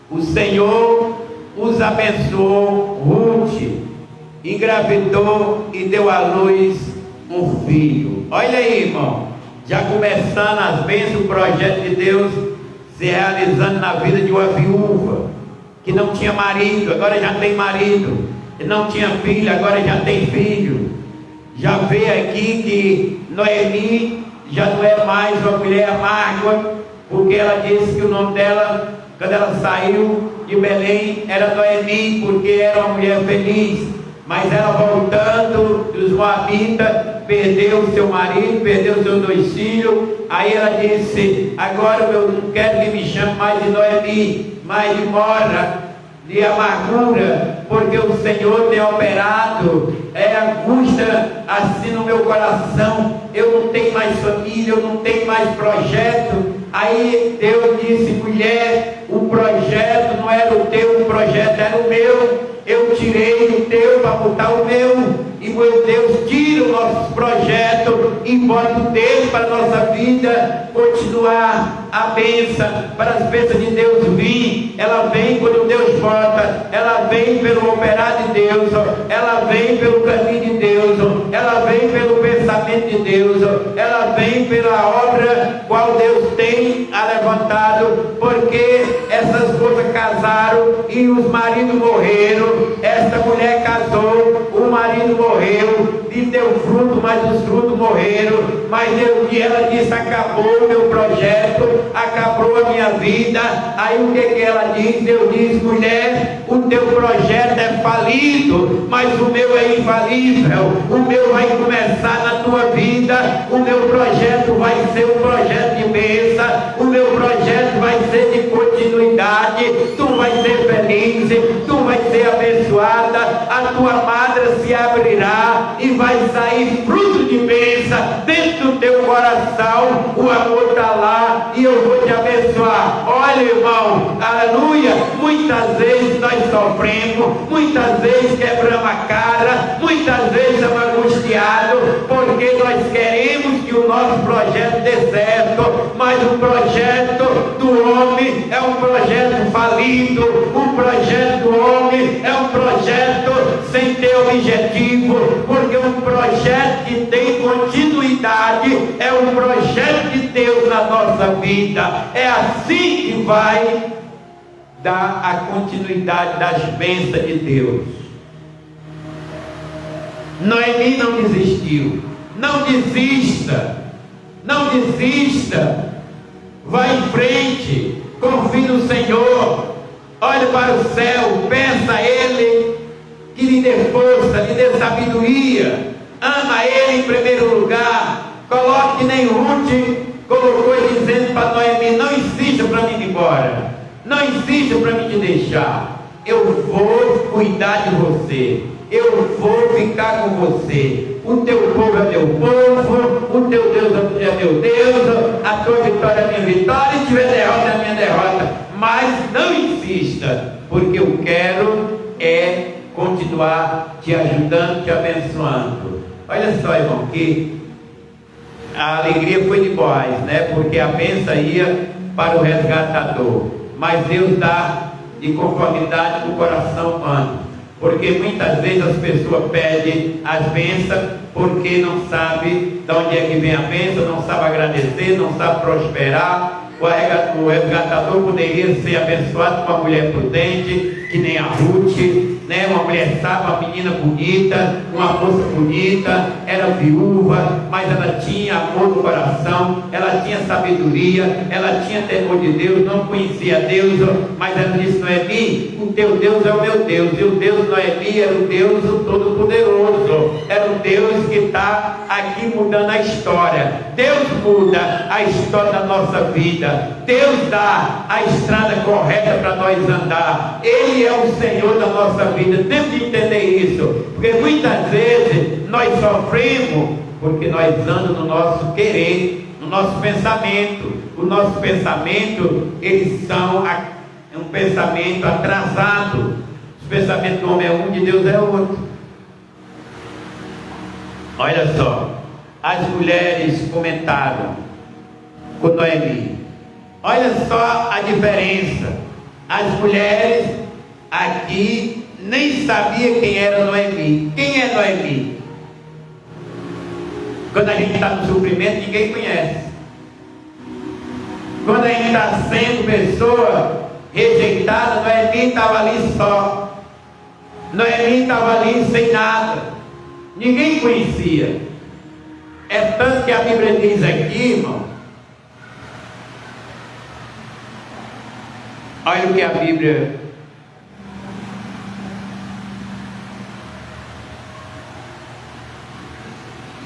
O Senhor os abençoou. Ruth engravidou e deu à luz um filho. Olha aí, irmão, já começando as bênçãos, o projeto de Deus se realizando na vida de uma viúva que não tinha marido, agora já tem marido, que não tinha filho, agora já tem filho. Já vê aqui que Noemi já não é mais uma mulher amarga, porque ela disse que o nome dela, quando ela saiu de Belém, era Noemi, porque era uma mulher feliz. Mas ela voltando dos Moabitas, perdeu o seu marido, perdeu os seus 2 filhos. Aí ela disse: agora eu não quero que me chame mais de Noemi, mas de Mora, de amargura, porque o Senhor tem operado angústia assim no meu coração. Eu não tenho mais família, eu não tenho mais projeto. Aí Deus disse: mulher, o projeto não era o teu, o projeto era o meu. Eu tirei o teu para botar o meu. E meu Deus tira o nosso projeto e bota o dele para a nossa vida continuar a bênção, para as bênçãos de Deus vir. Ela vem quando Deus bota, ela vem pelo operar de Deus, ela vem pelo caminho de Deus, ela vem pelo pensamento de Deus, ela vem pela obra qual Deus tem levantado, porque essas esposas casaram e os maridos morreram. Esta mulher casou, o marido morreu, e deu fruto, mas os frutos morreram. Mas ela disse: acabou o meu projeto, acabou a minha vida. Aí o que ela diz? Deus diz: mulher, o teu projeto é falido, mas o meu é infalível. O meu vai começar na tua vida. O meu projeto vai ser um projeto de bênção. O meu projeto vai ser de continuidade. Tu vai ser feliz, tu vai ser abençoada, a tua madre se abrirá e vai sair fruto de bênção dentro do teu coração. O amor está lá e eu vou te abençoar. Olha, irmão, aleluia. Muitas vezes nós sofremos, muitas vezes quebramos a cara, muitas vezes estamos angustiados, porque nós queremos que o nosso projeto dê certo, mas o projeto do homem é um projeto falido. O projeto do homem é um projeto sem ter objetivo, porque um projeto que tem continuidade é um projeto de Deus na nossa vida. É assim que vai dar a continuidade das bênçãos de Deus. Noemi não desistiu. Não desista, não desista. Vá em frente, confie no Senhor. Olhe para o céu, peça a Ele que lhe dê força, lhe dê sabedoria. Ama Ele em primeiro lugar. Coloque, que nem Ruth colocou, dizendo para Noemi: não insista para mim ir embora, não insista para mim te deixar. Eu vou cuidar de você, eu vou ficar com você. O teu povo é meu povo, o teu Deus é meu Deus, a tua vitória é minha vitória, e tiver derrota é minha derrota. Mas não insista, porque eu quero continuar te ajudando, te abençoando. Olha só, irmão, que a alegria foi de Boaz, né? Porque a bênção ia para o resgatador, mas Deus dá de conformidade com o coração humano. Porque muitas vezes as pessoas pedem as bênçãos porque não sabe de onde é que vem a bênção, não sabe agradecer, não sabe prosperar. O resgatador poderia ser abençoado com uma mulher prudente, que nem a Ruth, né? Uma mulher sábia, uma menina bonita, uma moça bonita, era viúva, mas ela tinha amor no coração, ela tinha sabedoria, ela tinha temor de Deus, não conhecia Deus, mas ela disse: Noemi, o teu Deus é o meu Deus. E o Deus de Noemi era o Deus Todo-Poderoso, era o Deus que está aqui mudando a história. Deus muda a história da nossa vida. Deus dá a estrada correta para nós andar. Ele é o Senhor da nossa vida. Temos de entender isso, porque muitas vezes nós sofremos porque nós andamos no nosso querer, no nosso pensamento. O nosso pensamento, eles são um pensamento atrasado. O pensamento do homem é um, de Deus é outro. Olha só, as mulheres comentaram com Noemi. Olha só a diferença. As mulheres aqui nem sabiam quem era Noemi. Quem é Noemi? Quando a gente está no sofrimento, ninguém conhece. Quando a gente está sendo pessoa rejeitada, Noemi estava ali só. Noemi estava ali sem nada. Ninguém conhecia. É tanto que a Bíblia diz aqui, irmão. Olha o que a Bíblia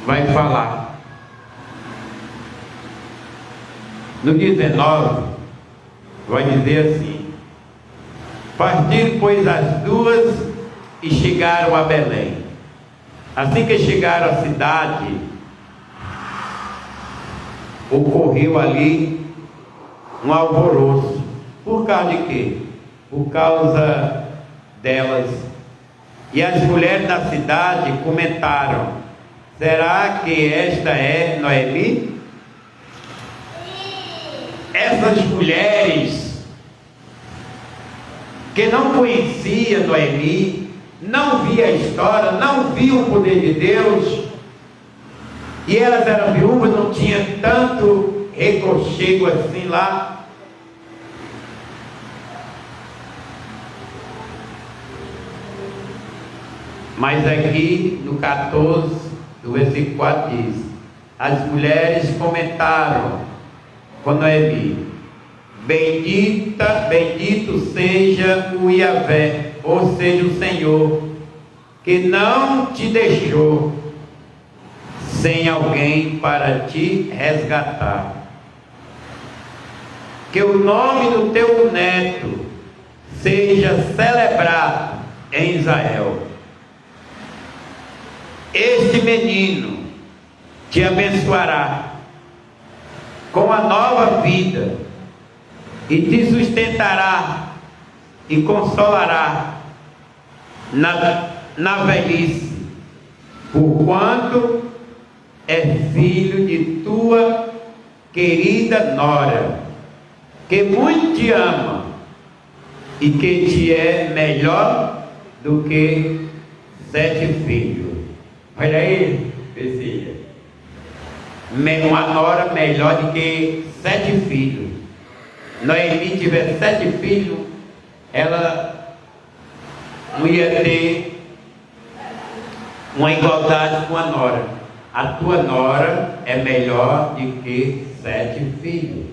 vai falar. No 19, vai dizer assim: Partiram, pois, as duas e chegaram a Belém. Assim que chegaram à cidade, ocorreu ali um alvoroço. Por causa de quê? Por causa delas. E as mulheres da cidade comentaram: será que esta é Noemi? Essas mulheres que não conheciam Noemi, não via a história, não via o poder de Deus, e elas eram viúvas, não tinha tanto reconchego assim lá. Mas aqui no 14 do versículo 4 diz: as mulheres comentaram com Noemi: bendito seja o Yahvé, ou seja, o Senhor, que não te deixou sem alguém para te resgatar. Que o nome do teu neto seja celebrado em Israel. Este menino te abençoará com a nova vida e te sustentará e consolará na velhice, porquanto é filho de tua querida nora, que muito te ama e que te é melhor do que 7 filhos. Olha aí, Cecília. Uma nora melhor do que 7 filhos. Noemi tiver 7 filhos, ela não ia ter uma igualdade com a nora. A tua nora é melhor do que 7 filhos.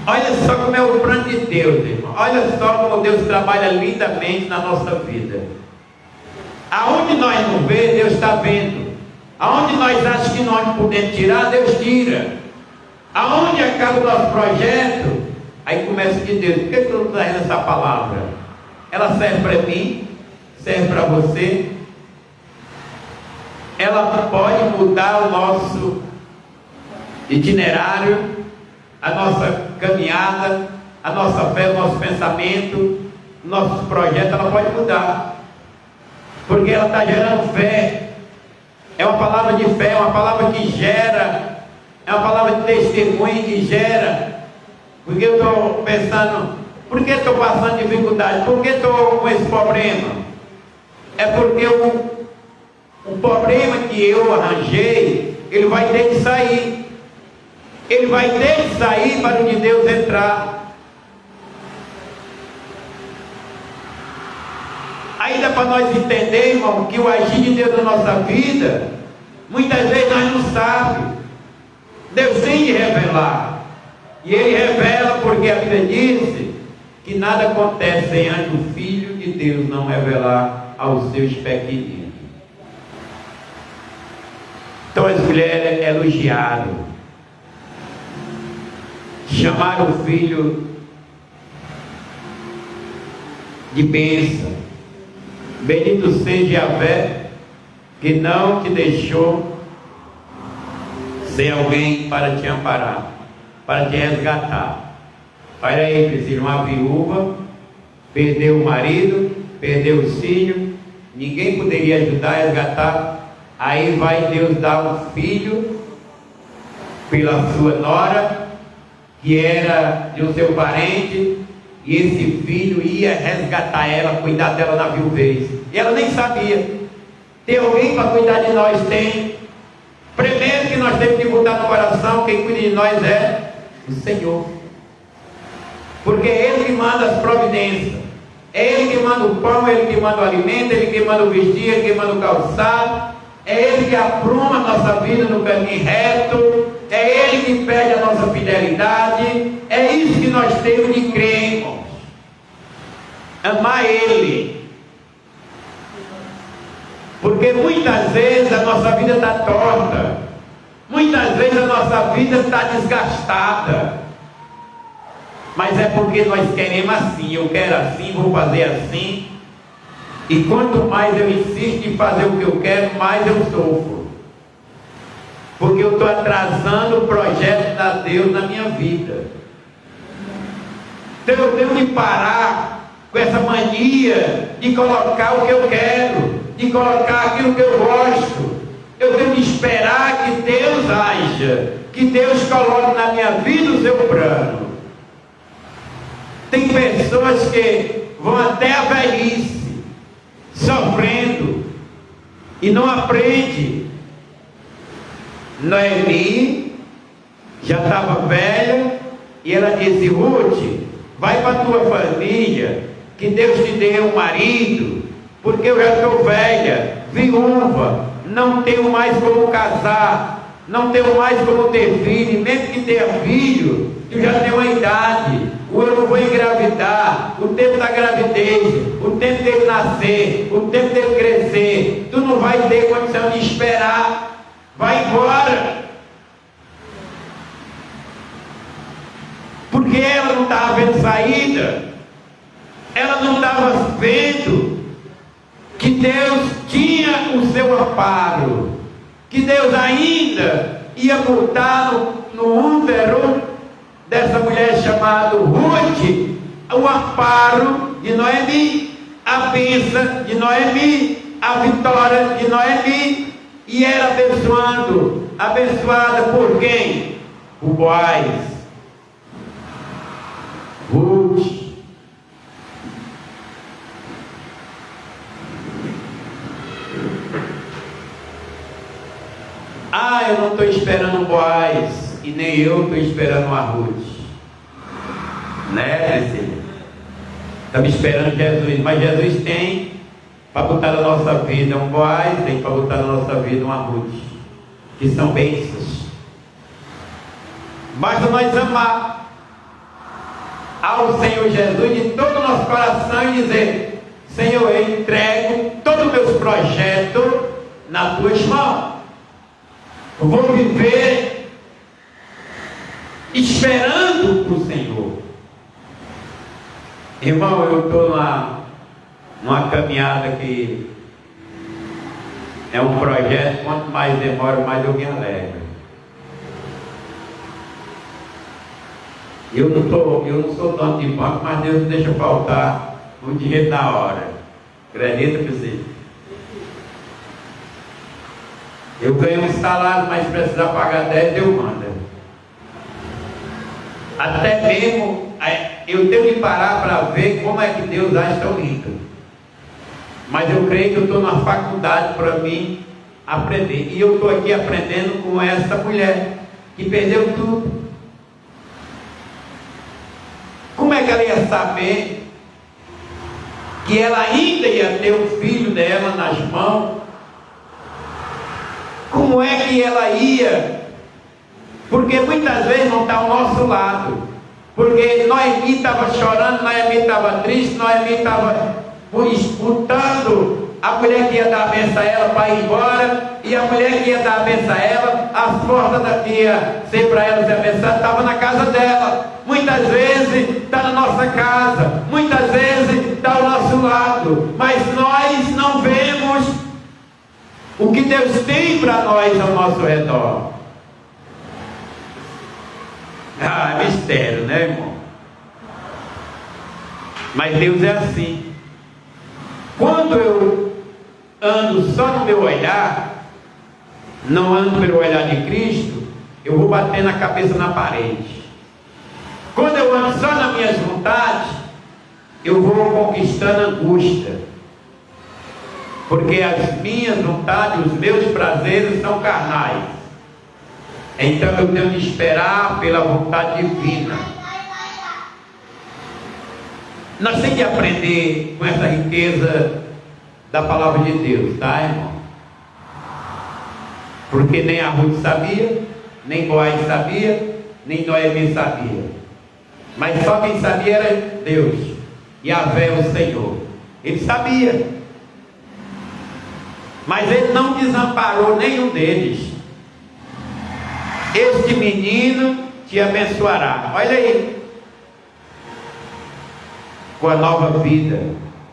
Olha só como é o plano de Deus, irmão. Olha só como Deus trabalha lindamente na nossa vida. Aonde nós não vemos, Deus está vendo. Aonde nós achamos que nós não podemos tirar, Deus tira. Aonde acaba o nosso projeto, aí começa de Deus: por que eu estou trazendo essa palavra? Ela serve para mim, serve para você. Ela pode mudar o nosso itinerário, a nossa caminhada, a nossa fé, o nosso pensamento, nossos projetos. Ela pode mudar, porque ela está gerando fé. É uma palavra de fé, é uma palavra que gera, é uma palavra de testemunho que gera. Porque eu estou pensando: por que estou passando dificuldade? Por que estou com esse problema? É porque o problema que eu arranjei, ele vai ter que sair. Ele vai ter que sair para o de Deus entrar. Ainda para nós entender, irmão, que o agir de Deus na nossa vida, muitas vezes nós não sabemos. Deus tem de revelar. E Ele revela porque a Bíblia diz que nada acontece sem antes o Filho de Deus não revelar aos seus pequeninos. Então as mulheres elogiaram, chamaram o filho de bênção. Bendito seja Yahvé, que não te deixou sem alguém para te amparar, para te resgatar. Olha aí, Priscila, uma viúva perdeu o marido, perdeu os filhos, ninguém poderia ajudar a resgatar. Aí vai Deus dar um filho pela sua nora, que era de um seu parente, e esse filho ia resgatar ela, cuidar dela na viuvez. E ela nem sabia. Tem alguém para cuidar de nós? Tem. Primeiro que nós temos que botar no coração: quem cuida de nós é o Senhor. Porque é Ele que manda as providências. É Ele que manda o pão, é Ele que manda o alimento, é Ele que manda o vestir, é Ele que manda o calçado. É Ele que apruma a nossa vida no caminho reto. É Ele que pede a nossa fidelidade. É isso que nós temos de crer, irmãos. Amar Ele. Porque muitas vezes a nossa vida está torta. Muitas vezes a nossa vida está desgastada. Mas é porque nós queremos assim, eu quero assim, vou fazer assim. E quanto mais eu insisto em fazer o que eu quero, mais eu sofro. Porque eu estou atrasando o projeto de Deus na minha vida. Então eu tenho que parar com essa mania de colocar o que eu quero, de colocar aquilo que eu gosto. Eu tenho que esperar que Deus haja, que Deus coloque na minha vida o seu plano. Tem pessoas que vão até a velhice, sofrendo, e não aprende. Noemi já estava velha, e ela disse: Ruth, vai para a tua família, que Deus te dê um marido, porque eu já estou velha, viúva, não tenho mais como casar, não tenho mais como ter filho, e mesmo que tenha filho, tu já tem uma idade, ou eu não vou engravidar, o tempo da gravidez, o tempo dele nascer, o tempo dele crescer, tu não vai ter condição de esperar, vai embora. Porque ela não estava vendo saída, ela não estava vendo que Deus tinha o seu amparo, que Deus ainda ia botar no útero dessa mulher chamada Ruth o amparo de Noemi, a bênção de Noemi, a vitória de Noemi, e era abençoada por quem? Por Boaz. Ruth. Eu não estou esperando o Boaz, e nem eu estou esperando a Ruth, né, Priscila? Estamos esperando Jesus, mas Jesus tem para botar na nossa vida um Boaz, tem para botar na nossa vida uma Ruth, que são bênçãos. Basta nós amar ao Senhor Jesus de todo o nosso coração e dizer: Senhor, eu entrego todos os meus projetos nas tuas mãos. Eu vou viver esperando para o Senhor. Irmão, eu estou numa caminhada que é um projeto, quanto mais demora, mais eu me alegro. Eu não sou dono de banco, mas Deus não deixa faltar o dinheiro na hora. Acredita, Priscila? Eu ganho um salário, mas precisar pagar 10, Deus manda. Até mesmo eu tenho que parar para ver como é que Deus age tão lindo. Mas eu creio que eu estou na faculdade para mim aprender. E eu estou aqui aprendendo com essa mulher que perdeu tudo. Como é que ela ia saber que ela ainda ia ter o filho dela nas mãos? Como é que ela ia? Porque muitas vezes não está ao nosso lado. Porque Noemi estava chorando, Noemi estava triste, Noemi estava disputando a mulher que ia dar a benção a ela para ir embora, e a mulher que ia dar a benção a ela, as portas da que ia ser para ela ser abençoada, estava na casa dela. Muitas vezes está na nossa casa, muitas vezes está ao nosso lado, mas nós não vemos o que Deus tem para nós ao nosso redor. É mistério, né, irmão? Mas Deus é assim. Quando eu ando só no meu olhar, não ando pelo olhar de Cristo, eu vou bater na cabeça na parede. Quando eu ando só nas minhas vontades, eu vou conquistando angústia. Porque as minhas vontades, os meus prazeres são carnais. Então eu tenho que esperar pela vontade divina. Nós temos que aprender com essa riqueza da palavra de Deus, tá, irmão? Porque nem a Ruth sabia, nem Boaz sabia, nem Noemi sabia. Mas só quem sabia era Deus, Yahvé, o Senhor. Ele sabia. Mas ele não desamparou nenhum deles. Este menino te abençoará. Olha aí. com a nova vida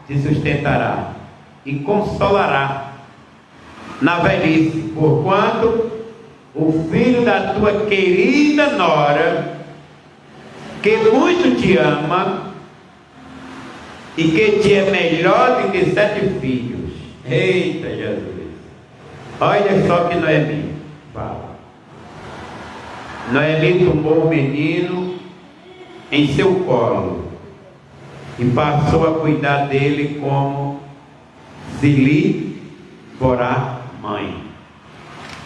te sustentará e consolará na velhice, porquanto o filho da tua querida nora, que muito te ama e que te é melhor do que 7 filhos. Eita Jesus! Olha só que Noemi fala. Noemi tomou o menino em seu colo e passou a cuidar dele como se lhe fora mãe.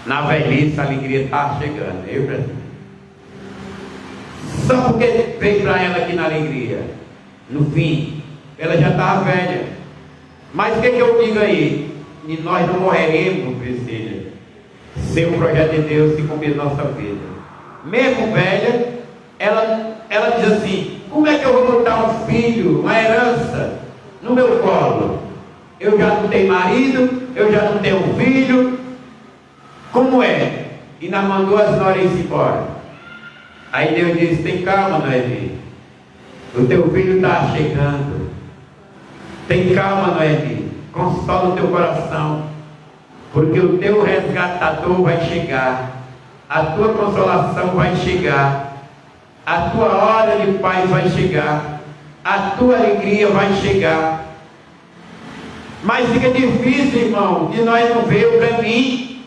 Na velhice a alegria está chegando, eu Brasil. Só porque veio para ela aqui na alegria, no fim, ela já estava velha. Mas o que eu digo aí? E nós não morreremos, Priscila, se o projeto de Deus se cumprir na nossa vida. Mesmo velha, ela diz assim: como é que eu vou botar um filho, uma herança, no meu colo? Eu já não tenho marido, eu já não tenho filho. Como é? E ainda mandou as noras embora. Aí Deus disse: tem calma, Noemi, o teu filho está chegando. Tem calma, Noemi, consola o teu coração, porque o teu resgatador vai chegar, a tua consolação vai chegar, a tua hora de paz vai chegar, a tua alegria vai chegar. Mas fica difícil, irmão, de nós não ver o caminho,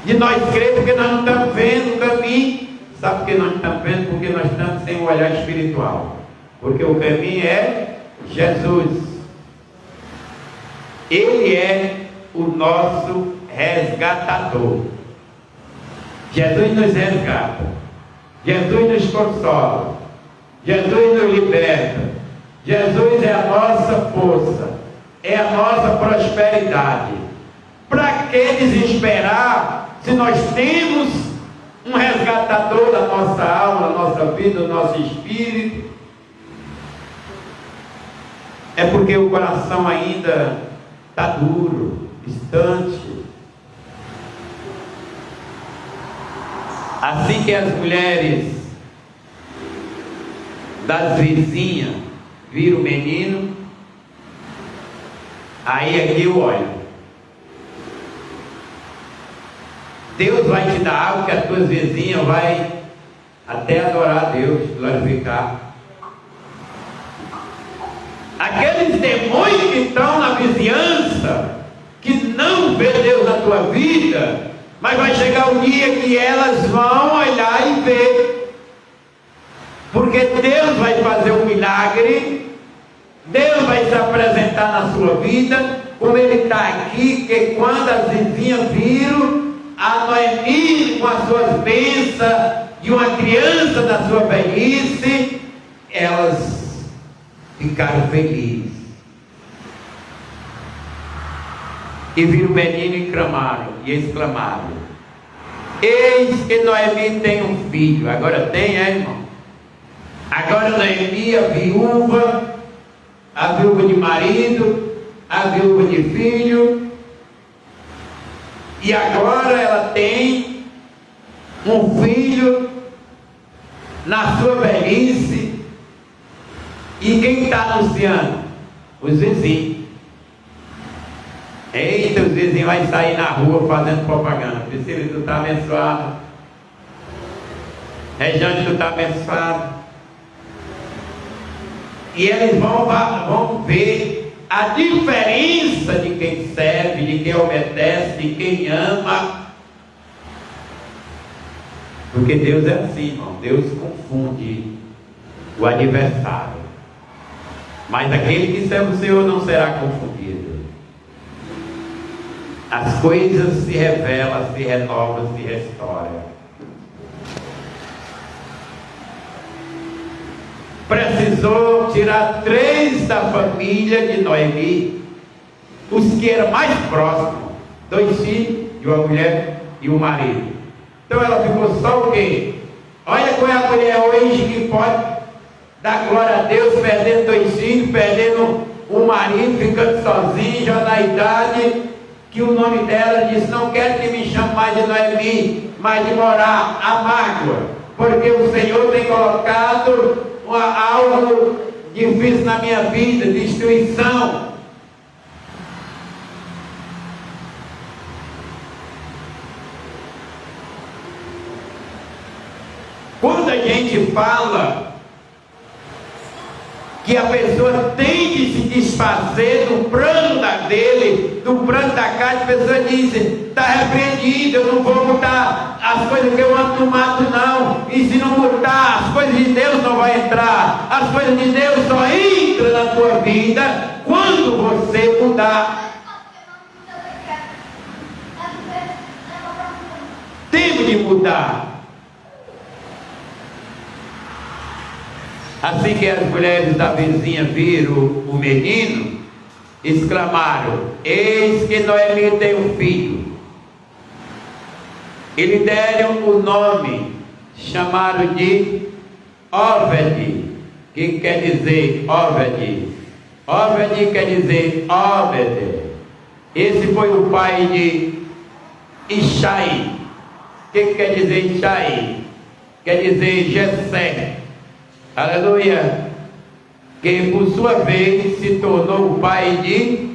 de nós crer, porque nós não estamos vendo o caminho. Sabe por que nós não estamos vendo? Porque nós estamos sem um olhar espiritual, porque o caminho é Jesus. Ele é o nosso resgatador. Jesus nos resgata, Jesus nos consola, Jesus nos liberta, Jesus é a nossa força, é a nossa prosperidade. Para que desesperar se nós temos um resgatador da nossa alma, da nossa vida, do nosso espírito? É porque o coração ainda está duro, distante. Assim que as mulheres das vizinhas viram o menino, aí aqui eu olho. Deus vai te dar algo que as tuas vizinhas vai até adorar a Deus, glorificar. Aqueles demônios que estão na vizinhança, que não vê Deus na tua vida, mas vai chegar um dia que elas vão olhar e ver, porque Deus vai fazer um milagre, Deus vai se apresentar na sua vida, como Ele está aqui, que quando as vizinhas viram a Noemi com as suas bênçãos e uma criança da sua velhice, elas ficaram felizes. E viram o menino e clamaram, e exclamaram: eis que Noemi tem um filho. Agora tem, irmão? Agora Noemi, a viúva de marido, a viúva de filho, e agora ela tem um filho na sua velhice. E quem está anunciando? Os vizinhos. Eita, os vizinhos vão sair na rua fazendo propaganda. Priscila, tu está abençoado. Rejane, tu está abençoado. E eles vão ver a diferença de quem serve, de quem obedece, de quem ama. Porque Deus é assim, irmão. Deus confunde o adversário. Mas aquele que serve o Senhor não será confundido. As coisas se revelam, se renovam, se restauram. Precisou tirar 3 da família de Noemi, os que eram mais próximos, 2 filhos, e uma mulher e um marido. Então ela ficou só o quê? Olha qual é a mulher hoje que pode dar glória a Deus, perdendo 2 filhos, perdendo um marido, ficando sozinho, já na idade, que o nome dela diz: não quero que me chame mais de Noemi, mas de morar a mágoa, porque o Senhor tem colocado algo difícil na minha vida, destruição. Quando a gente fala que a pessoa tem que se desfazer do plano dele, do plano da carne, a pessoa diz: está repreendido, eu não vou mudar as coisas que eu amo, não mato não. E se não mudar, as coisas de Deus não vão entrar. As coisas de Deus só entram na tua vida quando você mudar. Temos de mudar. Assim que as mulheres da vizinha viram o menino, exclamaram: eis que Noemi tem um filho. E lhe deram o nome, chamaram de Obed, que quer dizer Obed. Obed quer dizer Obed. Esse foi o pai de Ishai. O que quer dizer Ishai? Quer dizer Jessé. Aleluia. Que por sua vez se tornou o pai de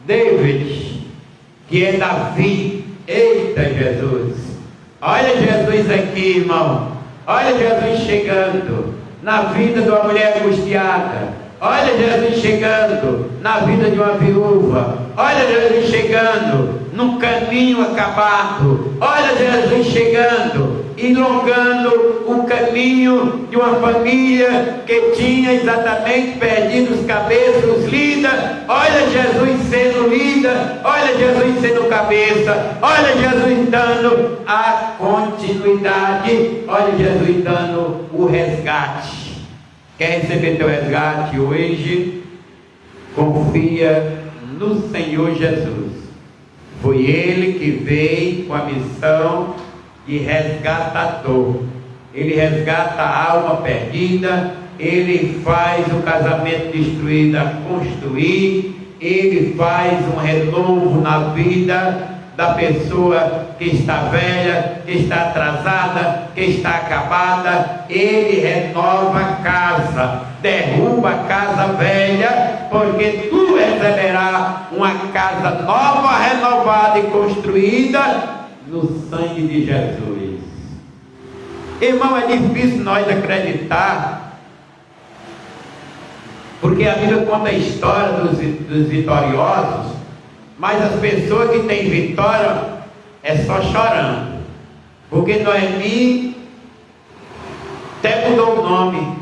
David, que é Davi. Eita Jesus! Olha Jesus aqui, irmão. Olha Jesus chegando na vida de uma mulher angustiada. Olha Jesus chegando na vida de uma viúva. Olha Jesus chegando num caminho acabado. Olha Jesus chegando, ilongando o caminho de uma família que tinha exatamente perdido os cabeças, líder. Olha Jesus sendo líder. Olha Jesus sendo cabeça. Olha Jesus dando a continuidade. Olha Jesus dando o resgate. Quer receber teu resgate hoje? Confia no Senhor Jesus. Foi Ele que veio com a missão de resgatador. Ele resgata a alma perdida. Ele faz o casamento destruído a construir. Ele faz um renovo na vida da pessoa que está velha, que está atrasada, que está acabada. Ele renova a casa, derruba a casa velha, porque tu receberás uma casa nova, renovada e construída no sangue de Jesus. Irmão, é difícil nós acreditar, porque a Bíblia conta a história dos vitoriosos, mas as pessoas que têm vitória é só chorando. Porque Noemi até mudou o nome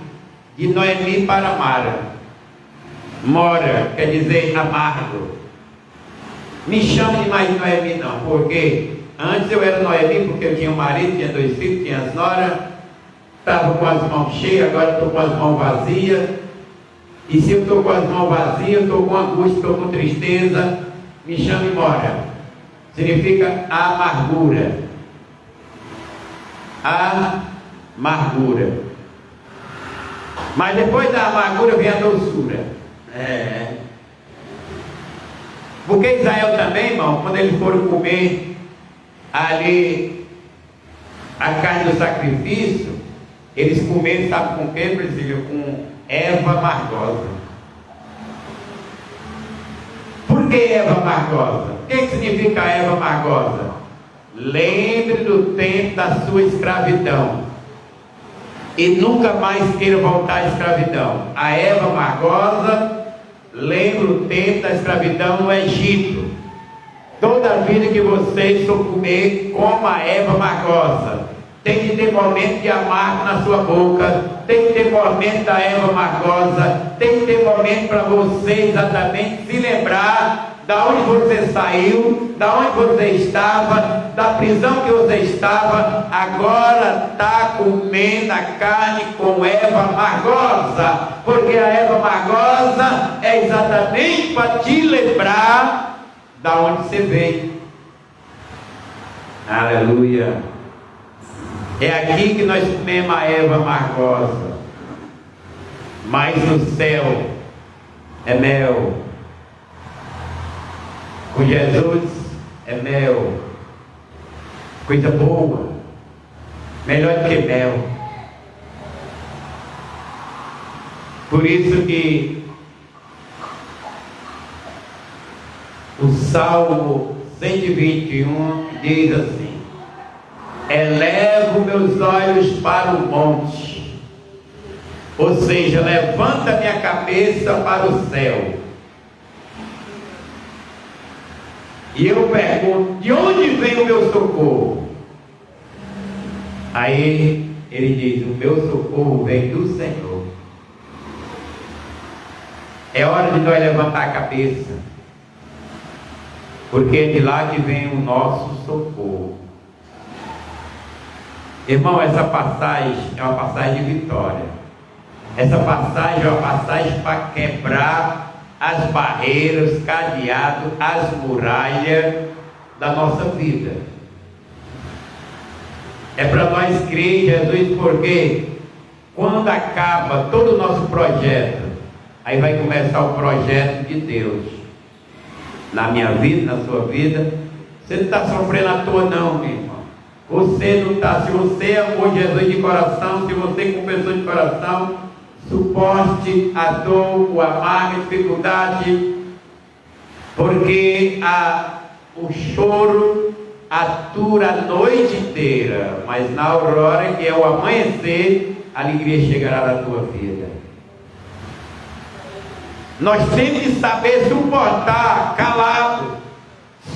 de Noemi para Mara. Mora quer dizer amargo. Me chame de mais Noemi não, porque antes eu era Noemi porque eu tinha um marido, tinha 2 filhos, tinha as noras, estava com as mãos cheias, agora estou com as mãos vazias. E se eu estou com as mãos vazias, eu estou com angústia, estou com tristeza. Me chame Mora. Significa amargura. Amargura. Mas depois da amargura vem a doçura. Porque Israel também, irmão, quando eles foram comer ali a carne do sacrifício, eles comeram, sabe com o que, Priscila? Com erva amargosa. Por que erva amargosa? O que significa erva amargosa? Lembre do tempo da sua escravidão e nunca mais queira voltar à escravidão. A erva amargosa lembra o tempo da escravidão no Egito. Toda a vida que vocês for comer, coma a erva amargosa. Tem que ter momento de amargo na sua boca. Tem que ter momento da erva amargosa. Tem que ter momento para você exatamente se lembrar da onde você saiu, da onde você estava, da prisão que você estava. Agora está comendo a carne com erva amargosa, porque a erva amargosa é exatamente para te lembrar da onde você veio. Aleluia. É aqui que nós comemos a erva amargosa, mas no céu é mel. Com Jesus é mel, coisa boa, melhor do que mel. Por isso que o Salmo 121 diz assim: elevo meus olhos para o monte, ou seja, levanta minha cabeça para o céu. E eu pergunto: de onde vem o meu socorro? Aí ele diz: o meu socorro vem do Senhor. É hora de nós levantar a cabeça, porque é de lá que vem o nosso socorro. Irmão, essa passagem é uma passagem de vitória. Essa passagem é uma passagem para quebrar as barreiras, os cadeados, as muralhas da nossa vida. É para nós crer em Jesus, porque quando acaba todo o nosso projeto, aí vai começar o projeto de Deus na minha vida, na sua vida. Você não está sofrendo à toa não, meu irmão. Você não está. Se você amou Jesus de coração, se você confessou de coração, suporte a dor, o amargo, a dificuldade, porque o choro atura a noite inteira, mas na aurora, que é o amanhecer, a alegria chegará na tua vida. Nós temos que saber suportar calado,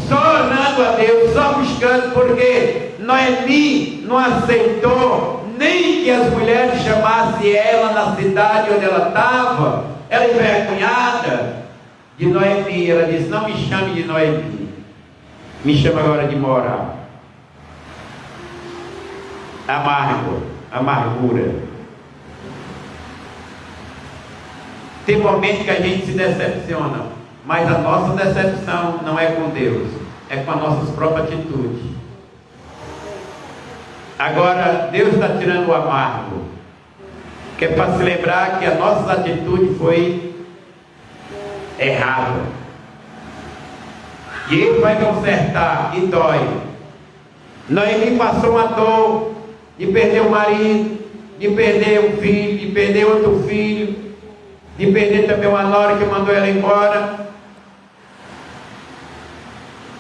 só orando a Deus, só buscando, porque Noemi não aceitou nem que as mulheres chamassem ela na cidade onde ela estava. Ela envergonhada de Noemi, ela disse: não me chame de Noemi, me chama agora de Mara. Amargura. Tem momentos que a gente se decepciona, mas a nossa decepção não é com Deus, é com as nossas próprias atitudes. Agora, Deus está tirando o amargo, que é para se lembrar que a nossa atitude foi errada. E Ele vai consertar, e dói. Noemi passou uma dor de perder o marido, de perder um filho, de perder outro filho, de perder também uma nora que mandou ela embora.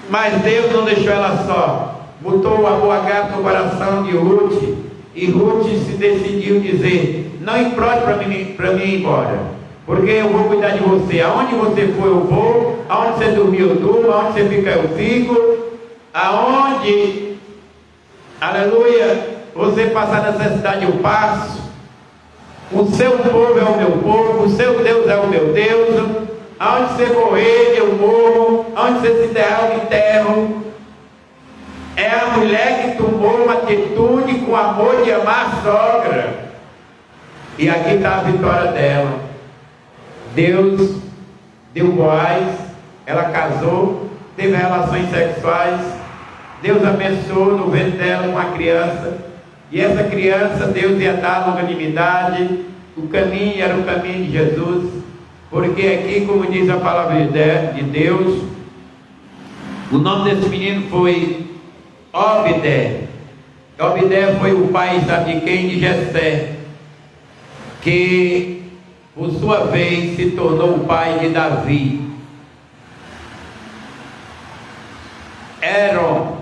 Mas Deus não deixou ela só. Botou o amor agape no coração de Ruth, e Ruth se decidiu dizer: não implore para mim ir embora, porque eu vou cuidar de você. Aonde você for eu vou, aonde você dormir eu durmo, aonde você fica eu fico, aonde, aleluia, você passar necessidade eu passo. O seu povo é o meu povo, o seu Deus é o meu Deus. Aonde você morrer eu morro, aonde você se enterrar eu me enterro. É a mulher que tomou uma atitude com amor de amar a sogra. E aqui está a vitória dela. Deus deu Boaz, ela casou, teve relações sexuais, Deus abençoou no ventre dela uma criança, e essa criança Deus ia dar longanimidade. O caminho era o caminho de Jesus, porque aqui, como diz a palavra de Deus, o nome desse menino foi Obedé. Obedé foi o pai, sabe de quem? De Jessé, que por sua vez se tornou o pai de Davi. Heron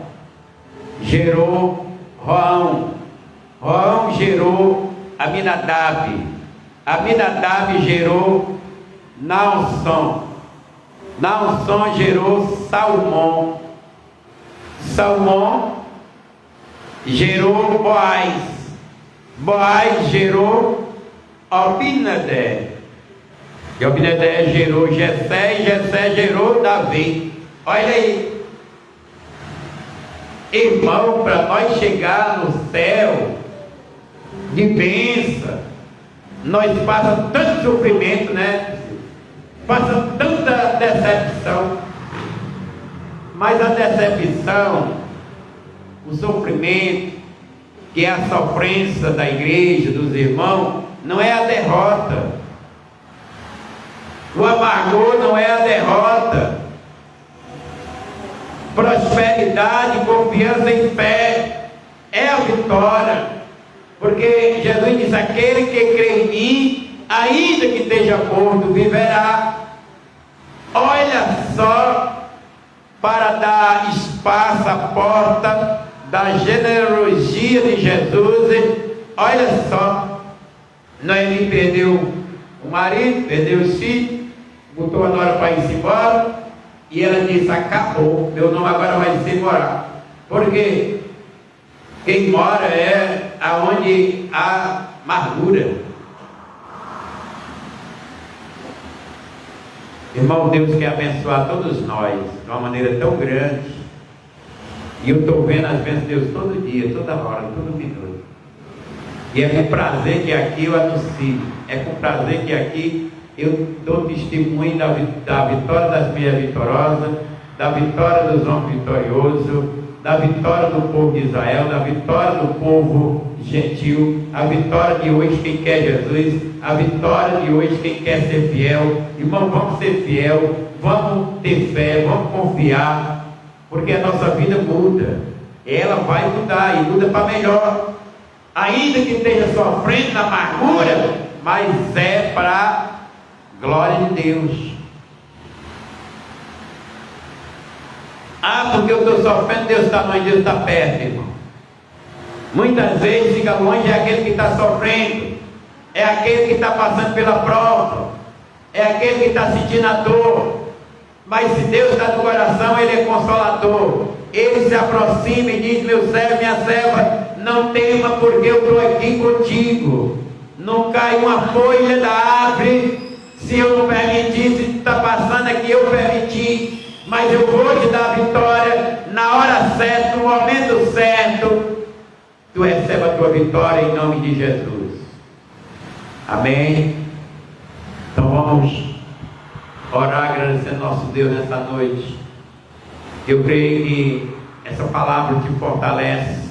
gerou Roão, Roão gerou Aminadab, Aminadab gerou Naasson, Naasson gerou Salmão, Salmão gerou Boaz, Boaz gerou Obinadé, e Obinadé gerou Jessé, e Jessé gerou Davi. Olha aí, irmão, para nós chegar no céu de bênção, nós passamos tanto sofrimento, né? Passa tanta decepção, mas a decepção, o sofrimento, que é a sofrência da igreja, dos irmãos, não é a derrota. O amargor não é a derrota. Prosperidade, confiança e fé é a vitória, porque Jesus diz: aquele que crê em mim, ainda que esteja morto, viverá. Olha só, para dar espaço à porta da generosia de Jesus. Olha só, Noemi perdeu o marido, perdeu os filhos, botou a nora para ir embora, e ela disse: acabou, meu nome agora vai ser morar. Porque quem mora é aonde há amargura. Irmão, Deus quer abençoar todos nós de uma maneira tão grande. E eu estou vendo as bênçãos de Deus todo dia, toda hora, todo minuto. E é com prazer que aqui eu anuncio. É com prazer que aqui eu dou testemunho da vitória das mulheres vitoriosas, da vitória dos homens vitoriosos, da vitória do povo de Israel, da vitória do povo gentil, a vitória de hoje quem quer Jesus, a vitória de hoje quem quer ser fiel. Irmão, vamos ser fiel, vamos ter fé, vamos confiar, porque a nossa vida muda, ela vai mudar e muda para melhor, ainda que esteja sofrendo na amargura, mas é para glória de Deus. Ah, porque eu estou sofrendo, Deus está longe, Deus está perto, irmão. Muitas vezes fica longe, é aquele que está sofrendo, é aquele que está passando pela prova, é aquele que está sentindo a dor. Mas se Deus está no coração, Ele é consolador. Ele se aproxima e diz: meu servo, minha serva, não tema, porque eu estou aqui contigo. Não cai uma folha da árvore se eu não permitir. Se está passando aqui, eu permiti. Mas eu vou te dar a vitória na hora certa, no momento certo. Tu receba a tua vitória em nome de Jesus. Amém? Então vamos orar, agradecendo nosso Deus nessa noite. Eu creio que essa palavra te fortalece.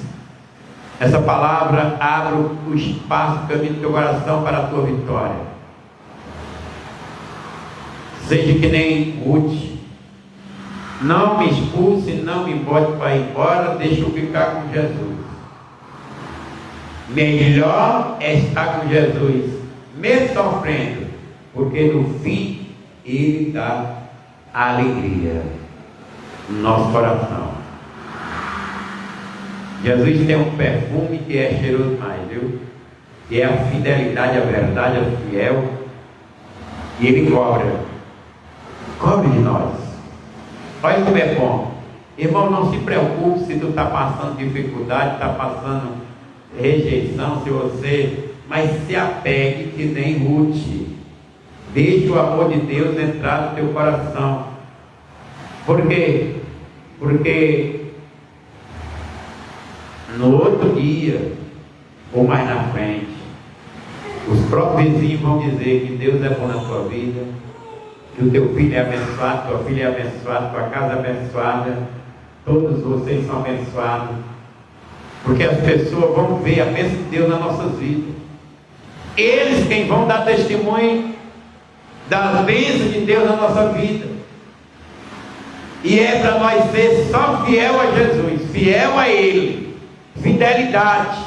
Essa palavra abre o espaço, o caminho do teu coração para a tua vitória. Seja que nem Ruth. Não me expulse, não me bote para ir embora, deixa eu ficar com Jesus. Melhor é estar com Jesus, mesmo sofrendo, porque no fim Ele dá alegria no nosso coração. Jesus tem um perfume que é cheiroso mais, viu? Que é a fidelidade, a verdade, a fiel. E Ele cobre de nós. Olha como é bom. Irmão, não se preocupe se tu está passando dificuldade, está passando rejeição, se você... Mas se apegue que nem Ruth. Deixe o amor de Deus entrar no teu coração. Por quê? Porque no outro dia, ou mais na frente, os próprios vizinhos vão dizer que Deus é bom na tua vida, que o teu filho é abençoado, tua filha é abençoada, tua casa é abençoada, todos vocês são abençoados, porque as pessoas vão ver a bênção de Deus nas nossas vidas. Eles quem vão dar testemunho da bênção de Deus na nossa vida. E é para nós ser só fiel a Jesus, fiel a Ele, fidelidade.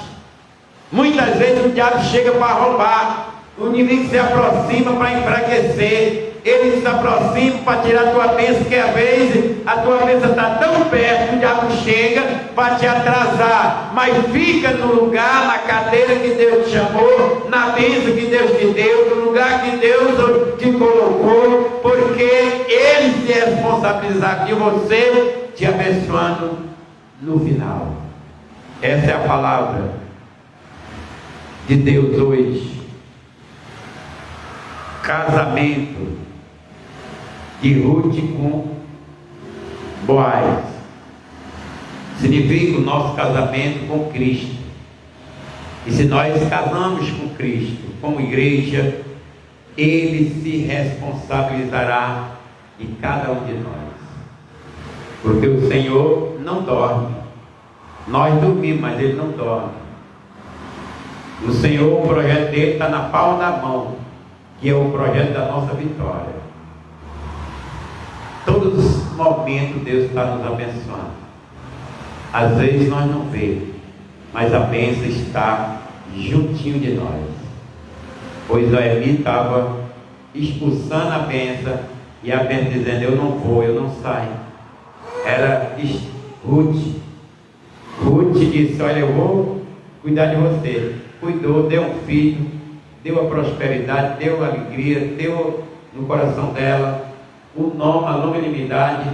Muitas vezes o diabo chega para roubar, o inimigo se aproxima para enfraquecer. Ele se aproxima para tirar a tua bênção, que às vezes a tua bênção está tão perto que o diabo chega para te atrasar. Mas fica no lugar, na cadeira que Deus te chamou, na bênção que Deus te deu, no lugar que Deus te colocou, porque Ele se responsabilizar de você, te abençoando no final. Essa é a palavra de Deus hoje. Casamento de Ruth com Boaz significa o nosso casamento com Cristo. E se nós casamos com Cristo como igreja, Ele se responsabilizará de cada um de nós, porque o Senhor não dorme. Nós dormimos, mas Ele não dorme. O Senhor, o projeto dele está na palma da mão, que é o projeto da nossa vitória. Todos os momentos Deus está nos abençoando. Às vezes nós não vemos, mas a bênção está juntinho de nós. pois Noemi estava expulsando a bênção, e a bênção dizendo: eu não vou, eu não saio. Era Ruth. Ruth disse: olha, eu vou cuidar de você. Cuidou, deu um filho, deu a prosperidade, deu a alegria, deu no coração dela o nome, a longanimidade,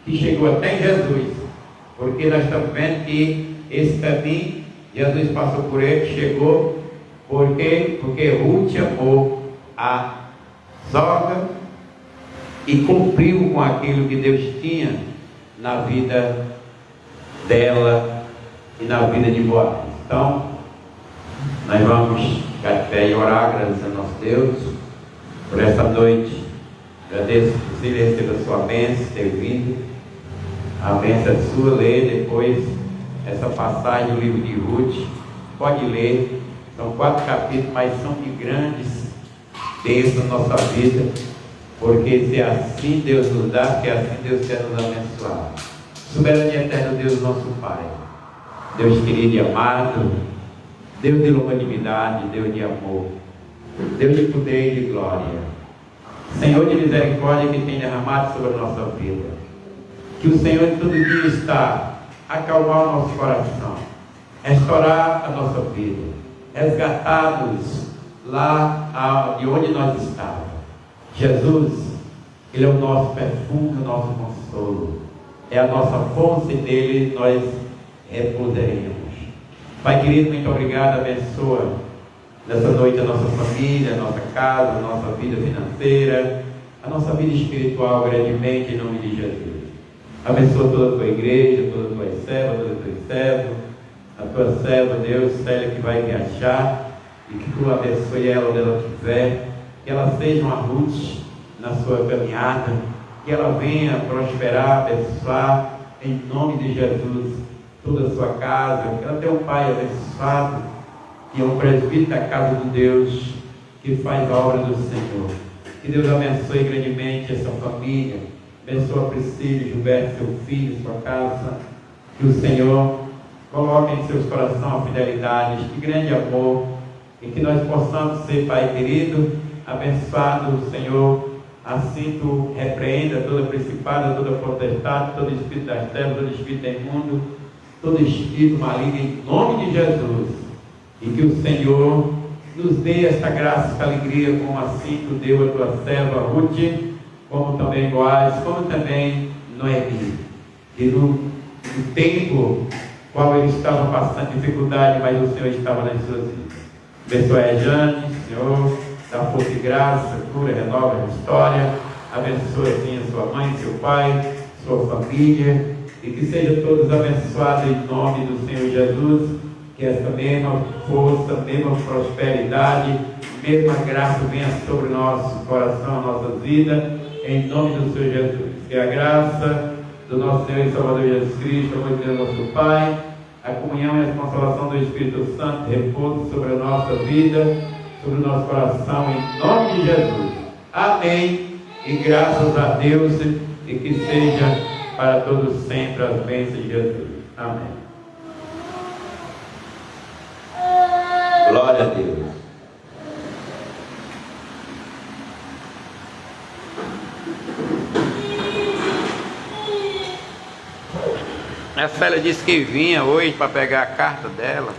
que chegou até em Jesus. Porque nós estamos vendo que esse caminho, Jesus passou por ele, chegou, porque Ruth amou a sogra e cumpriu com aquilo que Deus tinha na vida dela e na vida de Boaz. Então, nós vamos ficar de pé e orar, agradecendo a nosso Deus por essa noite. Agradeço que você receba a sua bênção, ter vindo. A bênção é sua. Lê depois essa passagem do livro de Ruth. Pode ler. São 4 capítulos, mas são de grandes bênçãos na nossa vida. Porque se assim Deus nos dá, porque assim Deus quer nos abençoar. Soberano e eterno Deus, nosso Pai, Deus querido e amado, Deus de longanimidade, Deus de amor, Deus de poder e de glória, Senhor de misericórdia, que tem derramado sobre a nossa vida. Que o Senhor todo dia está a acalmar o nosso coração, restaurar a nossa vida, resgatar-nos lá de onde nós estávamos. Jesus, Ele é o nosso perfume, o nosso consolo, é a nossa força, e nele nós repousaremos. Pai querido, muito obrigado. Abençoa nessa noite a nossa família, a nossa casa, a nossa vida financeira, a nossa vida espiritual grandemente, em nome de Jesus. Abençoa toda a tua igreja, toda a tua serva, todo o teu servo, a tua serva, Deus, Célia, que vai viajar, e que tu abençoe ela onde ela estiver, que ela seja uma Ruth na sua caminhada, que ela venha prosperar, abençoar, em nome de Jesus, toda a sua casa, que ela tenha um pai abençoado, que é um presbítero da casa de Deus, que faz a obra do Senhor. Que Deus abençoe grandemente essa família, abençoa a Priscila, Gilberto, seu filho, sua casa, que o Senhor coloque em seus corações a fidelidade, este grande amor, e que nós possamos ser, Pai querido, abençoado, Senhor. Assim tu repreenda toda principada, toda potestade, todo espírito das trevas, todo espírito imundo, todo espírito maligno, em nome de Jesus. E que o Senhor nos dê esta graça, esta alegria, como assim tu deu a tua serva Ruth, como também Boaz, como também Noemi. E no tempo qual ele estava passando dificuldade, mas o Senhor estava nas suas vidas. Abençoe a Jane, Senhor, dá força e graça, cura, renova a história. Abençoe assim a sua mãe, seu pai, sua família, e que sejam todos abençoados em nome do Senhor Jesus. Que essa mesma força, mesma prosperidade, mesma graça venha sobre o nosso coração, a nossa vida, em nome do Senhor Jesus. Que a graça do nosso Senhor e Salvador Jesus Cristo, a amor de Deus nosso Pai, a comunhão e a consolação do Espírito Santo repouse sobre a nossa vida, sobre o nosso coração, em nome de Jesus. Amém. E graças a Deus, e que seja para todos sempre as bênçãos de Jesus. Amém. Glória a Deus. A Célia disse que vinha hoje para pegar a carta dela.